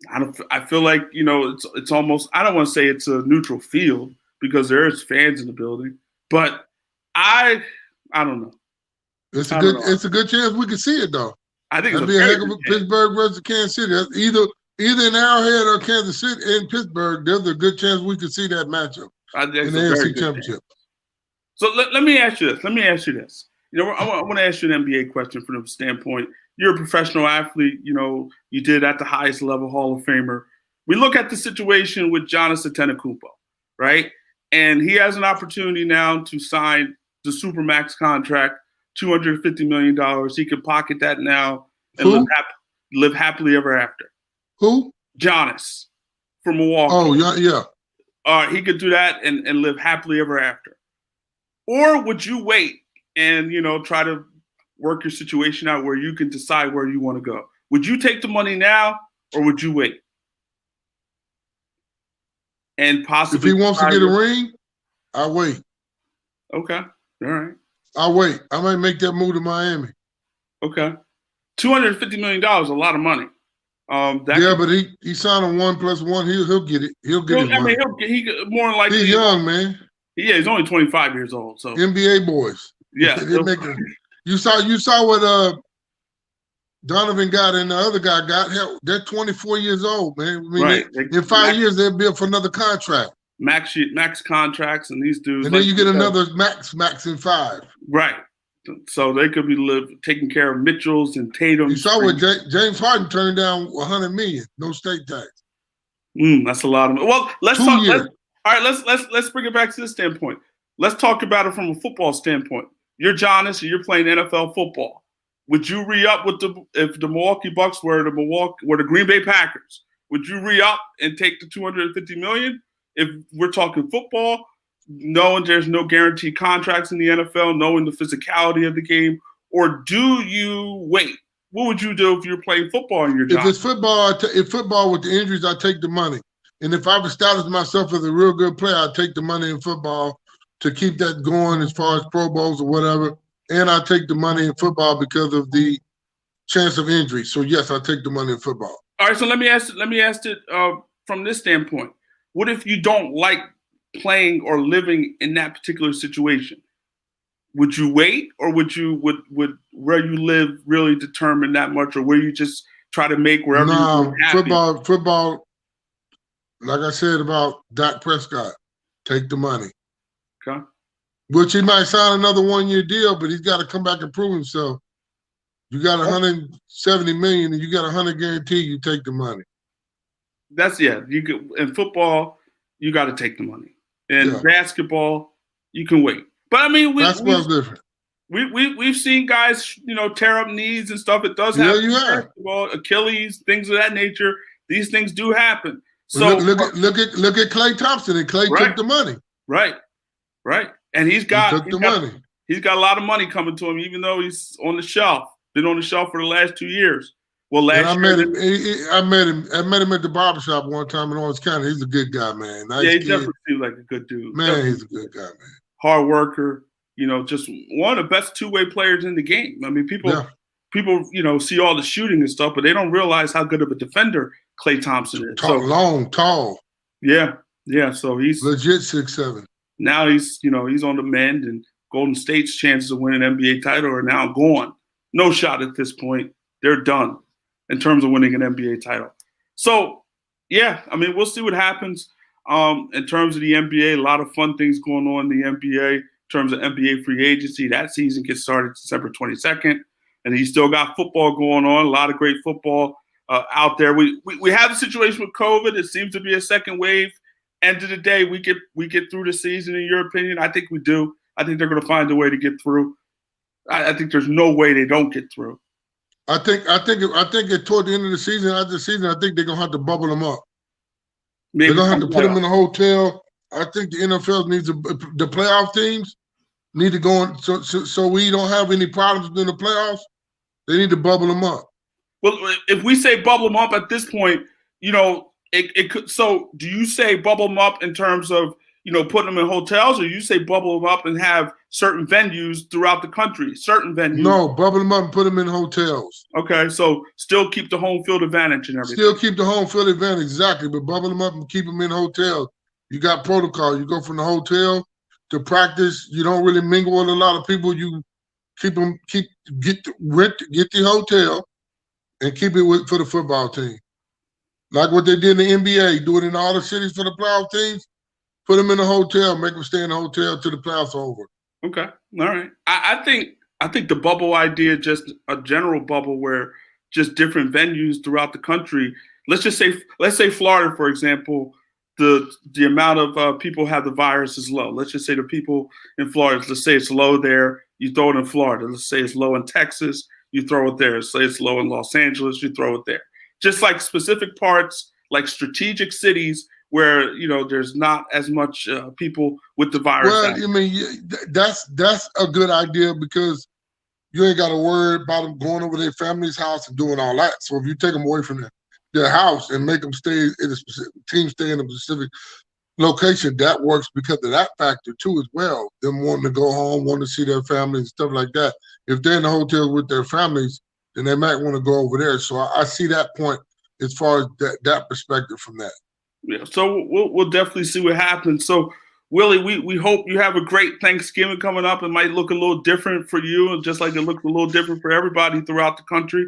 it's almost, I don't want to say it's a neutral field because there is fans in the building, but I don't know. It's a good chance we can see it though. I think it'd be a heck of a Pittsburgh versus Kansas City. Either in Arrowhead or Kansas City in Pittsburgh, there's a good chance we could see that matchup in the AFC Championship. So let me ask you this. I want to ask you an NBA question from the standpoint. You're a professional athlete. You did at the highest level, Hall of Famer. We look at the situation with Giannis Antetokounmpo, right? And he has an opportunity now to sign the Supermax contract, $250 million. He can pocket that now and live happily ever after. Who? Giannis from Milwaukee. Oh, yeah. He could do that and live happily ever after. Or would you wait and, try to work your situation out where you can decide where you want to go? Would you take the money now or would you wait? And possibly if he wants to get a ring, I'll wait. Okay. All right. I'll wait. I might make that move to Miami. Okay. $250 million is a lot of money. But he signed a 1+1. He'll get it. He'll get it. He more than likely. He's young, man. Yeah, he's only 25 years old. So NBA boys. Yeah. You saw what Donovan got and the other guy got. Hell, they're 24 years old, man. I mean, right. In 5 years, they'll be up for another contract. Max contracts, and these dudes. And then you get another max in 5. Right. So they could be taking care of Mitchells and Tatum. You saw what James Harden turned down $100 million, no state tax. That's a lot of money. Well, let's bring it back to this standpoint. Let's talk about it from a football standpoint. You're Giannis and you're playing NFL football. Would you re-up if the Milwaukee Bucks were the Green Bay Packers? Would you re-up and take the $250 million? If we're talking football, knowing there's no guaranteed contracts in the NFL, knowing the physicality of the game, or do you wait? What would you do if you're playing football in your job? If it's football, if football with the injuries, I take the money. And if I've established myself as a real good player, I take the money in football to keep that going as far as Pro Bowls or whatever. And I take the money in football because of the chance of injury. So yes, I take the money in football. All right. So let me ask it from this standpoint. What if you don't like playing or living in that particular situation? Would you wait, or would where you live really determine that much, or where you just try to make wherever you're happy? Football. Like I said about Dak Prescott, take the money. Okay. Which he might sign another 1-year deal, but he's got to come back and prove himself. You got $170 million and you got $100 guarantee, you take the money. You could, in football, you got to take the money. In basketball, you can wait. But I mean, basketball's different. We've seen guys, tear up knees and stuff. It does happen. Basketball, Achilles, things of that nature. These things do happen. So look at Klay Thompson, and Klay took the money. Right. And he's got money. He's got a lot of money coming to him, even though he's on the shelf. Been on the shelf for the last 2 years. Well, I met him at the barbershop one time in Orange County. He's a good guy, man. Nice he kid. definitely seems like a good dude. Man, definitely. He's a good guy, man. Hard worker. Just one of the best two-way players in the game. I mean, people, see all the shooting and stuff, but they don't realize how good of a defender Klay Thompson is. Long, tall. Yeah. So he's legit 6'7". Now he's on the mend, and Golden State's chances of winning an NBA title are now gone. No shot at this point. They're done in terms of winning an NBA title. So, yeah, I mean, we'll see what happens. In terms of the NBA, a lot of fun things going on in the NBA. In terms of NBA free agency, that season gets started December 22nd, and he's still got football going on. A lot of great football out there. We have the situation with COVID. It seems to be a second wave. End of the day, we get through the season. In your opinion, I think we do. I think they're going to find a way to get through. I think there's no way they don't get through. I think toward the end of the season, after the season, I think they're gonna have to bubble them up. They're gonna have to put them in a hotel. I think the NFL needs the playoff teams need to go on so we don't have any problems in the playoffs. They need to bubble them up. Well, if we say bubble them up at this point, it could. So, do you say bubble them up in terms of putting them in hotels, or you say bubble them up and have certain venues throughout the country, certain venues? No, bubble them up and put them in hotels. Okay, so still keep the home field advantage and everything. Still keep the home field advantage, exactly, but bubble them up and keep them in hotels. You got protocol. You go from the hotel to practice. You don't really mingle with a lot of people. You get the hotel and keep it for the football team. Like what they did in the NBA, do it in all the cities for the playoff teams. Put them in a hotel, make them stay in the hotel till the playoffs are over. Okay, all right. I think the bubble idea, just a general bubble where just different venues throughout the country. Let's say Florida, for example, the amount of people have the virus is low. Let's just say the people in Florida, let's say it's low there, you throw it in Florida. Let's say it's low in Texas, you throw it there. Say it's low in Los Angeles, you throw it there. Just like specific parts, like strategic cities where there's not as much people with the virus. Well, I mean, that's a good idea because you ain't got to worry about them going over their family's house and doing all that. So if you take them away from their house and make them stay in a specific team, stay in a specific location, that works because of that factor too as well. Them wanting to go home, wanting to see their family and stuff like that. If they're in the hotel with their families, then they might want to go over there. So I see that point as far as that perspective from that. Yeah, so we'll definitely see what happens. So, Willie, we hope you have a great Thanksgiving coming up. It might look a little different for you, just like it looks a little different for everybody throughout the country.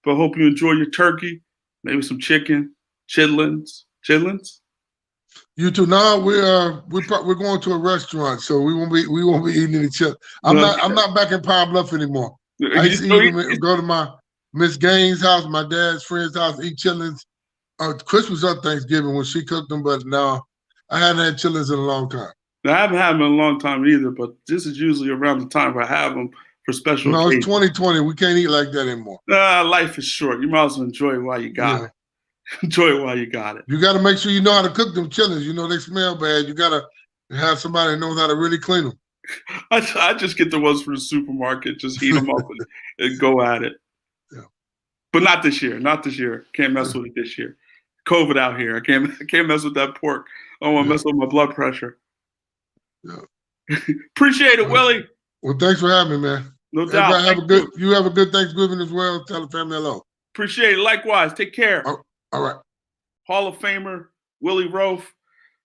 But hope you enjoy your turkey, maybe some chicken, chitlins. You too. Now we're going to a restaurant, so we won't be eating any chitlins. I'm not back in Pine Bluff anymore. I used to go to my Miss Gaines' house, my dad's friend's house, eat chitlins. Christmas or Thanksgiving when she cooked them, but no, I hadn't had chitlins in a long time. I haven't had them in a long time either, but this is usually around the time where I have them for special occasions. It's 2020. We can't eat like that anymore. Life is short. You might as well enjoy it while you got it. Enjoy it while you got it. You got to make sure you know how to cook them chitlins. They smell bad. You got to have somebody that knows how to really clean them. I just get the ones from the supermarket, just heat them up and go at it. Yeah. But not this year. Not this year. Can't mess with it this year. COVID out here. I can't mess with that pork. I don't want to mess with my blood pressure. Yeah. Appreciate it, Willie. Well, thanks for having me, man. No doubt. You have a good Thanksgiving as well. Tell the family hello. Appreciate it. Likewise. Take care. All right. Hall of Famer, Willie Roaf.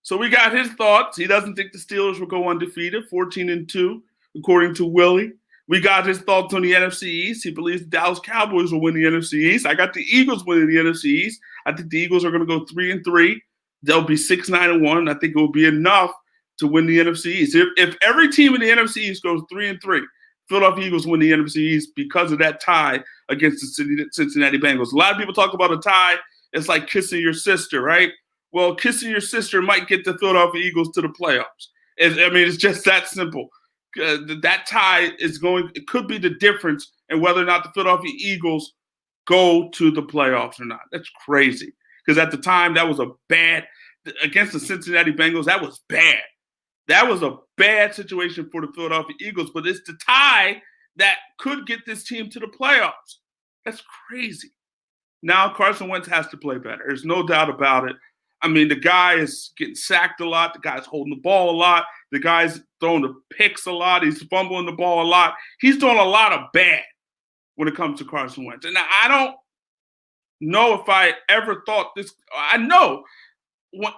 So we got his thoughts. He doesn't think the Steelers will go undefeated, 14-2, according to Willie. We got his thoughts on the NFC East. He believes the Dallas Cowboys will win the NFC East. I got the Eagles winning the NFC East. I think the Eagles are going to go 3-3. They'll be 6-9-1. I think it will be enough to win the NFC East. If every team in the NFC East goes 3-3, Philadelphia Eagles win the NFC East because of that tie against the Cincinnati Bengals. A lot of people talk about a tie. It's like kissing your sister, right? Well, kissing your sister might get the Philadelphia Eagles to the playoffs. It's just that simple. That tie it could be the difference in whether or not the Philadelphia Eagles go to the playoffs or not. That's crazy. Because at the time, that was against the Cincinnati Bengals, that was bad. That was a bad situation for the Philadelphia Eagles, but it's the tie that could get this team to the playoffs. That's crazy. Now Carson Wentz has to play better. There's no doubt about it. The guy is getting sacked a lot. The guy's holding the ball a lot. The guy's throwing the picks a lot. He's fumbling the ball a lot. He's doing a lot of bad when it comes to Carson Wentz. And I don't know if I ever thought this. I know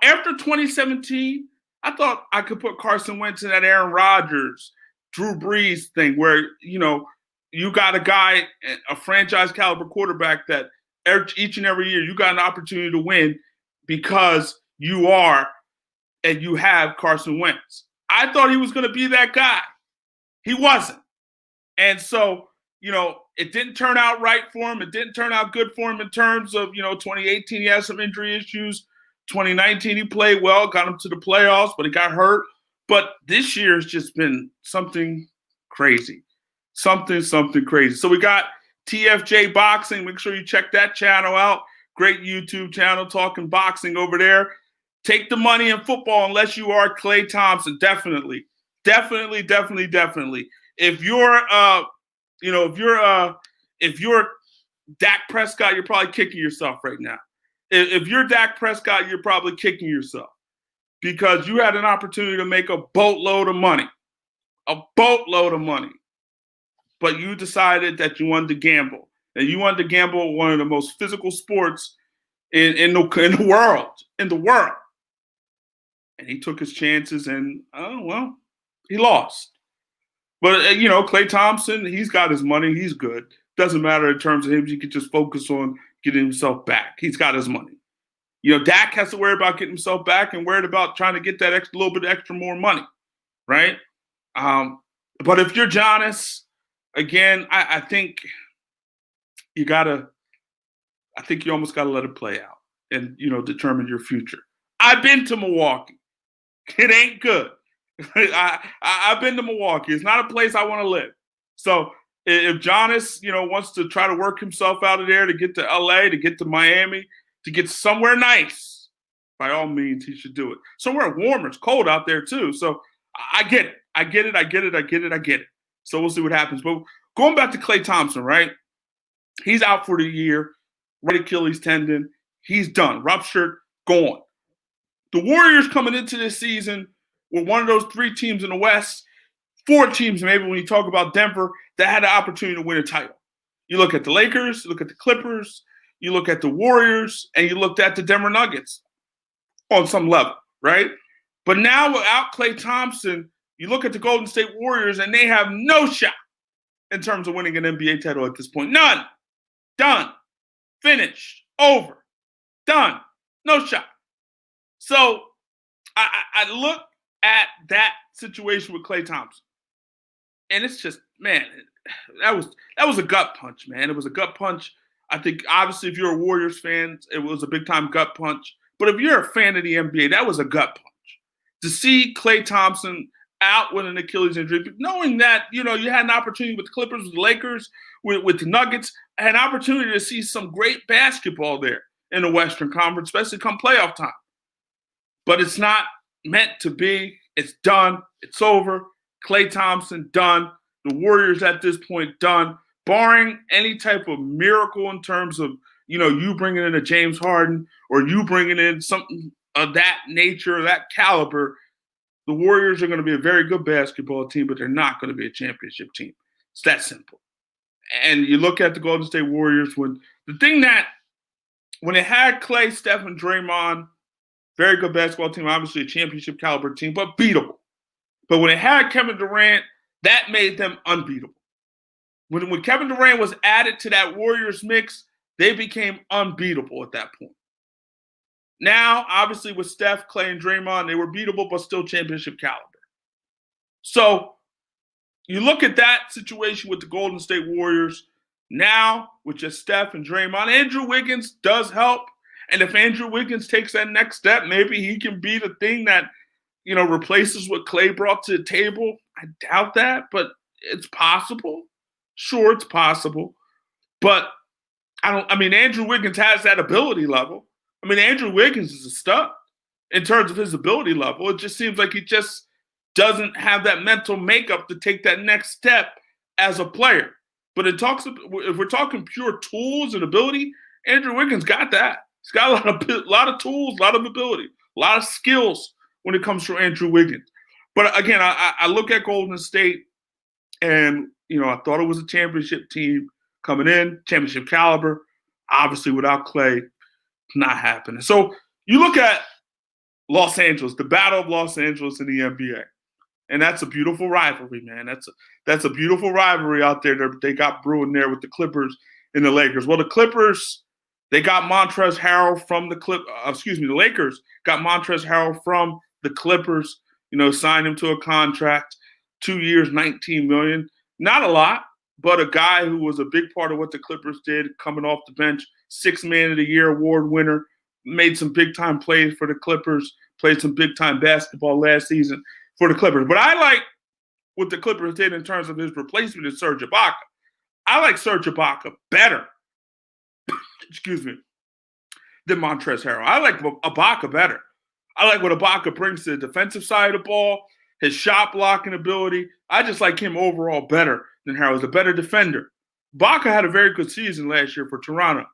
after 2017, I thought I could put Carson Wentz in that Aaron Rodgers, Drew Brees thing where, you got a guy, a franchise caliber quarterback that each and every year you got an opportunity to win because you have Carson Wentz. I thought he was going to be that guy. He wasn't. And so, it didn't turn out right for him. It didn't turn out good for him in terms of, 2018, he had some injury issues. 2019, he played well, got him to the playoffs, but he got hurt. But this year has just been something crazy. Something crazy. So we got TFJ Boxing. Make sure you check that channel out. Great YouTube channel talking boxing over there. Take the money in football unless you are Klay Thompson. Definitely. If you're Dak Prescott, you're probably kicking yourself right now. If you're Dak Prescott, you're probably kicking yourself. because you had an opportunity to make a boatload of money, but you decided that you wanted to gamble, and you wanted to gamble one of the most physical sports in the world. And he took his chances, and he lost. But Klay Thompson, he's got his money, he's good. Doesn't matter in terms of him; he could just focus on getting himself back. He's got his money. Dak has to worry about getting himself back and worried about trying to get that little bit extra more money, right? But if you're Giannis, again, I think you almost gotta let it play out and determine your future. I've been to Milwaukee. It ain't good. I've been to Milwaukee. It's not a place I want to live. So if Giannis, wants to try to work himself out of there to get to LA, to get to Miami, to get somewhere nice, by all means, he should do it. Somewhere warmer. It's cold out there too. So I get it. So we'll see what happens. But going back to Klay Thompson, right? He's out for the year. Right Achilles tendon. He's done. Ruptured. Gone. The Warriors coming into this season were one of those 3 teams in the West, 4 teams maybe when you talk about Denver, that had the opportunity to win a title. You look at the Lakers, you look at the Clippers, you look at the Warriors, and you looked at the Denver Nuggets on some level, right? But now without Klay Thompson, you look at the Golden State Warriors, and they have no shot in terms of winning an NBA title at this point. None. Done. Finished. Over. Done. No shot. So I look at that situation with Klay Thompson, and it's just, man, that was a gut punch, man. It was a gut punch. I think, obviously, if you're a Warriors fan, it was a big-time gut punch. But if you're a fan of the NBA, that was a gut punch. To see Klay Thompson out with an Achilles injury, knowing that, you had an opportunity with the Clippers, with the Lakers, with the Nuggets, had an opportunity to see some great basketball there in the Western Conference, especially come playoff time. But it's not meant to be. It's done. It's over. Klay Thompson, done. The Warriors at this point, done. Barring any type of miracle in terms of, you bringing in a James Harden or you bringing in something of that nature, that caliber, the Warriors are going to be a very good basketball team, but they're not going to be a championship team. It's that simple. And you look at the Golden State Warriors, when it had Klay, Steph, and Draymond, very good basketball team, obviously a championship caliber team, but beatable. But when it had Kevin Durant, that made them unbeatable. When Kevin Durant was added to that Warriors mix, they became unbeatable at that point. Now, obviously, with Steph, Klay, and Draymond, they were beatable, but still championship caliber. So you look at that situation with the Golden State Warriors, now with just Steph and Draymond. Andrew Wiggins does help. And if Andrew Wiggins takes that next step, maybe he can be the thing that, replaces what Klay brought to the table. I doubt that, but it's possible. Sure, it's possible. But Andrew Wiggins has that ability level. Andrew Wiggins is a stud in terms of his ability level. It just seems like he just doesn't have that mental makeup to take that next step as a player. But if we're talking pure tools and ability, Andrew Wiggins got that. He's got a lot of tools, a lot of ability, a lot of skills when it comes to Andrew Wiggins. But again, I look at Golden State, and I thought it was a championship team coming in, championship caliber. Obviously, without Klay, not happening. So you look at Los Angeles, the Battle of Los Angeles in the NBA, and that's a beautiful rivalry, man. That's a beautiful rivalry out there that they got brewing there with the Clippers and the Lakers. Well, the Clippers, they got Montrezl Harrell from the Lakers got Montrezl Harrell from the Clippers, signed him to a contract, 2 years, $19 million. Not a lot, but a guy who was a big part of what the Clippers did, coming off the bench, 6th Man of the Year award winner, made some big-time plays for the Clippers, played some big-time basketball last season for the Clippers. But I like what the Clippers did in terms of his replacement is Serge Ibaka. I like Serge Ibaka better, than Montrezl Harrell. I like Ibaka better. I like what Ibaka brings to the defensive side of the ball, his shot blocking ability. I just like him overall better than Harrell. He's a better defender. Ibaka had a very good season last year for Toronto.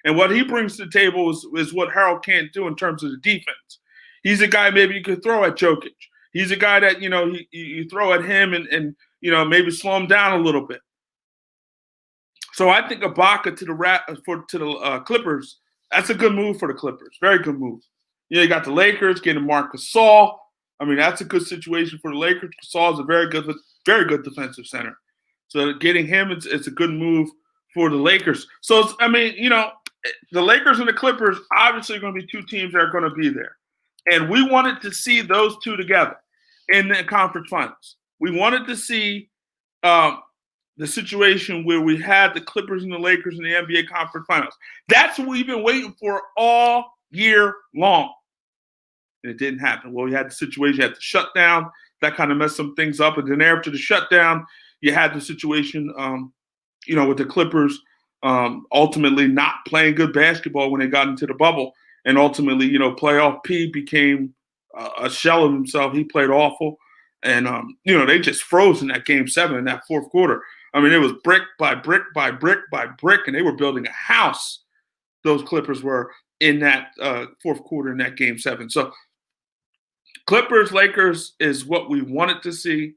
And what he brings to the table is what Harrell can't do in terms of the defense. He's a guy maybe you could throw at Jokic. He's a guy that, you throw at him and maybe slow him down a little bit. So I think Ibaka to the Clippers, that's a good move for the Clippers. Very good move. You got the Lakers getting Marc Gasol. I mean, that's a good situation for the Lakers. Gasol is a very good defensive center. So getting him, it's a good move for the Lakers. So, the Lakers and the Clippers obviously are going to be two teams that are going to be there. And we wanted to see those two together in the conference finals. We wanted to see the situation where we had the Clippers and the Lakers in the NBA conference finals. That's what we've been waiting for all year long. And it didn't happen. Well, we had the situation at the shutdown. That kind of messed some things up. And then after the shutdown, you had the situation, with the Clippers ultimately not playing good basketball when they got into the bubble. And ultimately, playoff P became a shell of himself. He played awful. And, they just froze in that game 7 in that fourth quarter. I mean, it was brick by brick by brick by brick, and they were building a house. Those Clippers were in that fourth quarter in that game 7. So Clippers, Lakers is what we wanted to see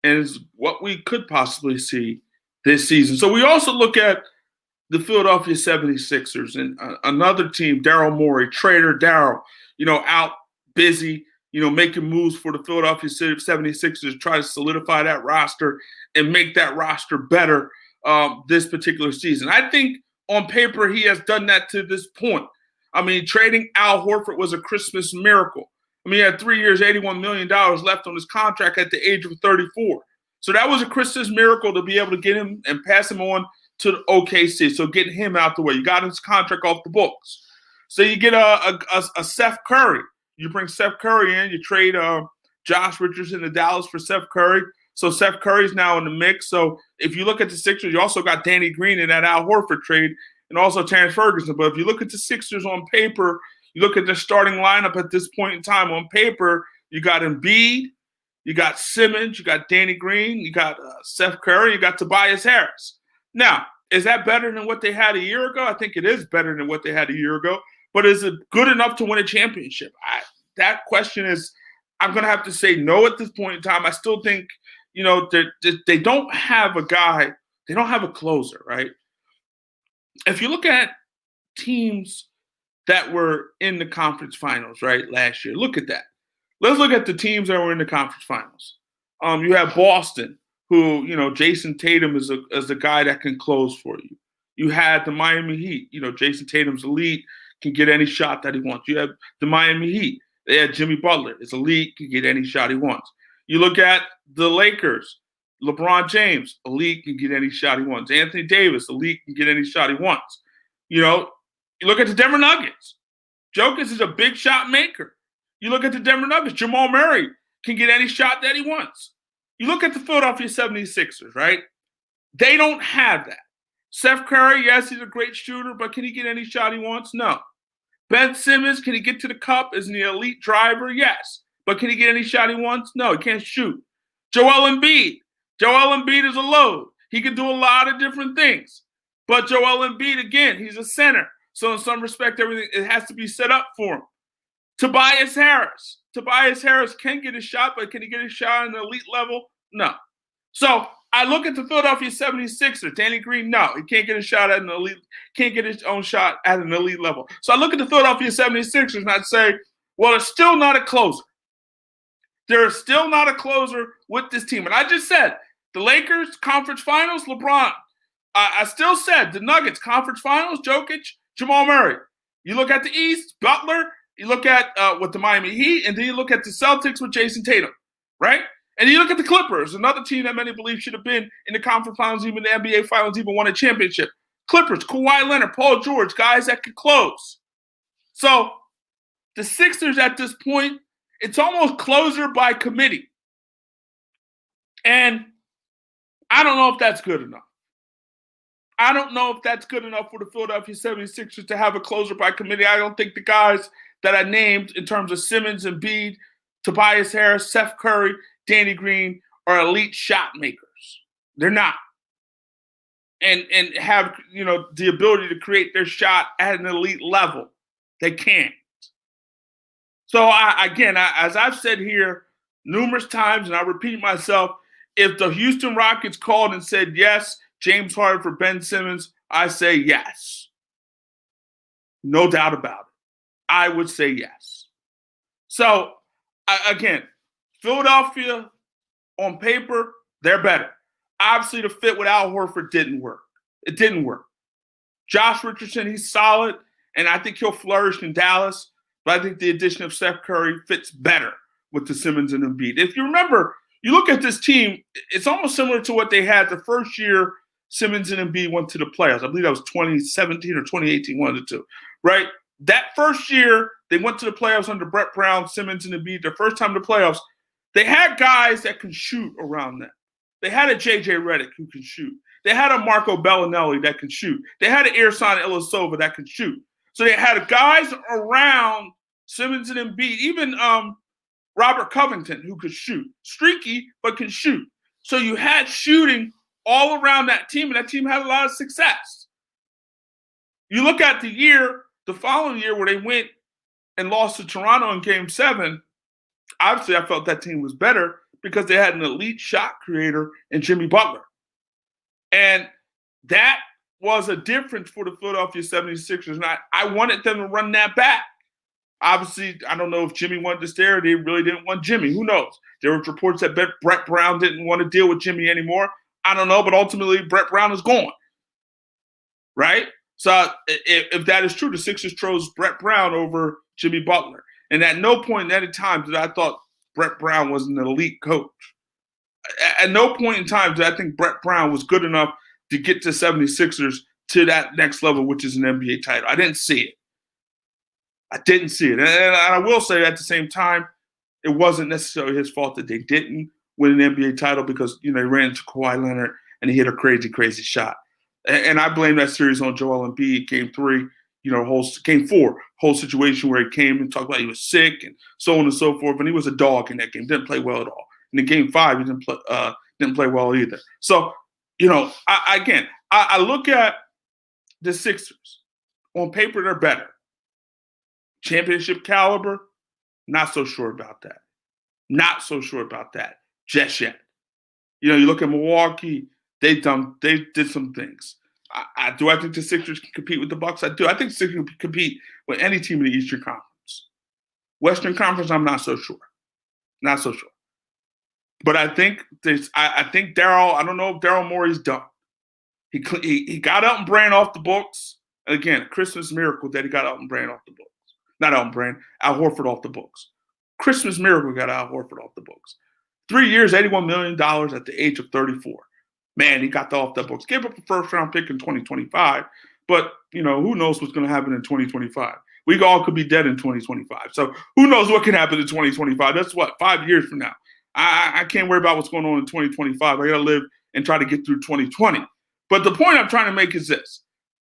and is what we could possibly see this season. So we also look at the Philadelphia 76ers and another team, Daryl Morey, Trader Daryl, out busy, making moves for the Philadelphia 76ers to try to solidify that roster and make that roster better this particular season. I think on paper he has done that to this point. I mean, trading Al Horford was a Christmas miracle. I mean, he had 3 years, $81 million left on his contract at the age of 34. So that was a Christmas miracle to be able to get him and pass him on to the OKC. So getting him out the way. You got his contract off the books. So you get a Seth Curry. You bring Seth Curry in. You trade Josh Richardson to Dallas for Seth Curry. So Seth Curry's now in the mix. So if you look at the Sixers, you also got Danny Green in that Al Horford trade and also Terrence Ferguson. But if you look at the Sixers on paper, you look at their starting lineup at this point in time on paper, you got Embiid, you got Simmons, you got Danny Green, you got Seth Curry, you got Tobias Harris. Now, is that better than what they had a year ago? I think it is better than what they had a year ago. But is it good enough to win a championship? That question is, I'm going to have to say no at this point in time. I still think, they don't have a guy. They don't have a closer, right? If you look at teams that were in the conference finals, right, last year, look at that. Let's look at the teams that were in the conference finals. You have Boston, who, Jason Tatum is a guy that can close for you. You had the Miami Heat. Jason Tatum's elite, can get any shot that he wants. You have the Miami Heat. They had Jimmy Butler. Is elite, can get any shot he wants. You look at the Lakers. LeBron James, elite, can get any shot he wants. Anthony Davis, elite, can get any shot he wants. You look at the Denver Nuggets. Jokic is a big shot maker. You look at the Denver Nuggets. Jamal Murray can get any shot that he wants. You look at the Philadelphia 76ers, right? They don't have that. Seth Curry, yes, he's a great shooter, but can he get any shot he wants? No. Ben Simmons, can he get to the cup? Is he an elite driver? Yes. But can he get any shot he wants? No, he can't shoot. Joel Embiid. Joel Embiid is a load. He can do a lot of different things. But Joel Embiid, again, he's a center. So in some respect, everything, it has to be set up for him. Tobias Harris. Tobias Harris can get a shot, but can he get a shot at an elite level? No. So I look at the Philadelphia 76ers. Danny Green, no. He can't get a shot at an elite, can't get his own shot at an elite level. So I look at the Philadelphia 76ers and I say, well, it's still not a closer. There is still not a closer with this team. And I just said, the Lakers, conference finals, LeBron. I still said the Nuggets, conference finals, Jokic, Jamal Murray. You look at the East, Butler. You look at with the Miami Heat, and then you look at the Celtics with Jason Tatum, right? And you look at the Clippers, another team that many believe should have been in the conference finals, even the NBA finals, even won a championship. Clippers, Kawhi Leonard, Paul George, guys that could close. So the Sixers at this point, it's almost closer by committee. And I don't know if that's good enough. I don't know if that's good enough for the Philadelphia 76ers to have a closer by committee. I don't think the guys that I named in terms of Simmons, Embiid, Tobias Harris, Seth Curry, Danny Green are elite shot makers. They're not. And have, the ability to create their shot at an elite level. They can't. So, as I've said here numerous times, and I repeat myself, if the Houston Rockets called and said, yes, James Harden for Ben Simmons, I say yes. No doubt about it. I would say yes. So, again, Philadelphia, on paper, they're better. Obviously, the fit with Al Horford didn't work. It didn't work. Josh Richardson, he's solid, and I think he'll flourish in Dallas. But I think the addition of Steph Curry fits better with the Simmons and Embiid. If you remember, you look at this team, it's almost similar to what they had the first year Simmons and Embiid went to the playoffs. I believe that was 2017 or 2018, one of the two, right? That first year, they went to the playoffs under Brett Brown, Simmons and Embiid. Their first time in the playoffs, they had guys that can shoot around them. They had a J.J. Redick who can shoot. They had a Marco Bellinelli that can shoot. They had an Ersan Ilyasova that can shoot. So they had guys around Simmons and Embiid, even Robert Covington who could shoot. Streaky, but can shoot. So you had shooting all around that team, and that team had a lot of success. You look at the following year where they went and lost to Toronto in Game 7, obviously I felt that team was better because they had an elite shot creator in Jimmy Butler. And that was a difference for the Philadelphia 76ers. And I wanted them to run that back. Obviously, I don't know if Jimmy wanted to stay or they really didn't want Jimmy. Who knows? There were reports that Brett Brown didn't want to deal with Jimmy anymore. I don't know, but ultimately Brett Brown is gone. Right? So if that is true, the Sixers chose Brett Brown over Jimmy Butler. And at no point at any time did I thought Brett Brown was an elite coach. At no point in time did I think Brett Brown was good enough to get the 76ers to that next level, which is an NBA title. I didn't see it. And I will say at the same time, it wasn't necessarily his fault that they didn't win an NBA title because, they ran into Kawhi Leonard and he hit a crazy, crazy shot. And I blame that series on Joel Embiid, Game 3, Game 4, whole situation where he came and talked about he was sick and so on and so forth. And he was a dog in that game, didn't play well at all. And in Game 5, he didn't play well either. So, I look at the Sixers. On paper, they're better. Championship caliber, not so sure about that. Not so sure about that just yet. You look at Milwaukee, they did some things. Do I think the Sixers can compete with the Bucks? I do. I think the Sixers can compete with any team in the Eastern Conference. Western Conference, I'm not so sure. Not so sure. But I think Daryl. I don't know if Daryl Morey's done. He got Elton Brand off the books. And again, a Christmas miracle that he got Elton Brand off the books. Not Elton Brand, Al Horford off the books. Christmas miracle got Al Horford off the books. 3 years, $81 million at the age of 34. Man, he got that off the books. Gave up a first-round pick in 2025. But, who knows what's going to happen in 2025. We all could be dead in 2025. So who knows what can happen in 2025. That's 5 years from now. I can't worry about what's going on in 2025. I got to live and try to get through 2020. But the point I'm trying to make is this.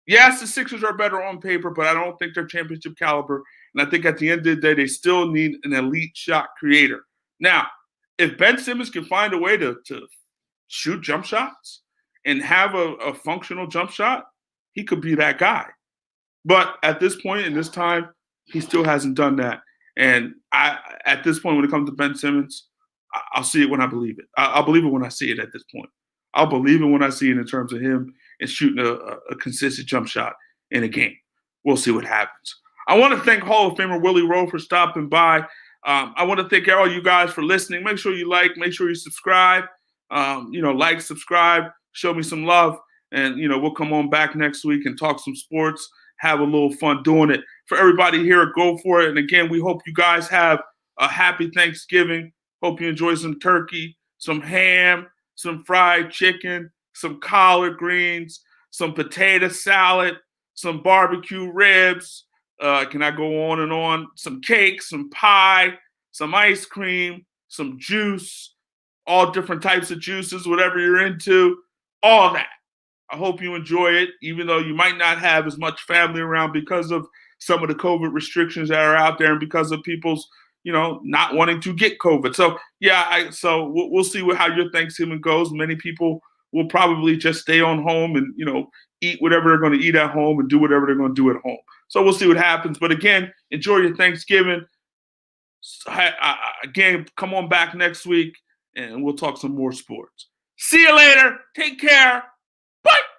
Yes, the Sixers are better on paper, but I don't think they're championship caliber. And I think at the end of the day, they still need an elite shot creator. Now, if Ben Simmons can find a way to shoot jump shots and have a functional jump shot, he could be that guy. But at this point in this time, he still hasn't done that. And at this point, when it comes to Ben Simmons, I'll see it when I believe it. I'll believe it when I see it at this point. I'll believe it when I see it in terms of him and shooting a consistent jump shot in a game. We'll see what happens. I want to thank Hall of Famer Willie Roaf for stopping by. I want to thank all you guys for listening. Make sure you like, make sure you subscribe. Like, subscribe, show me some love. And, we'll come on back next week and talk some sports, have a little fun doing it. For everybody here, go for it. And again, we hope you guys have a happy Thanksgiving. Hope you enjoy some turkey, some ham, some fried chicken, some collard greens, some potato salad, some barbecue ribs. Can I go on and on? Some cake, some pie, some ice cream, some juice, all different types of juices, whatever you're into, all that. I hope you enjoy it, even though you might not have as much family around because of some of the COVID restrictions that are out there and because of people's, not wanting to get COVID. So, so we'll see how your Thanksgiving goes. Many people will probably just stay on home and, eat whatever they're going to eat at home and do whatever they're going to do at home. So we'll see what happens. But again, enjoy your Thanksgiving. Again, come on back next week, and we'll talk some more sports. See you later. Take care. Bye.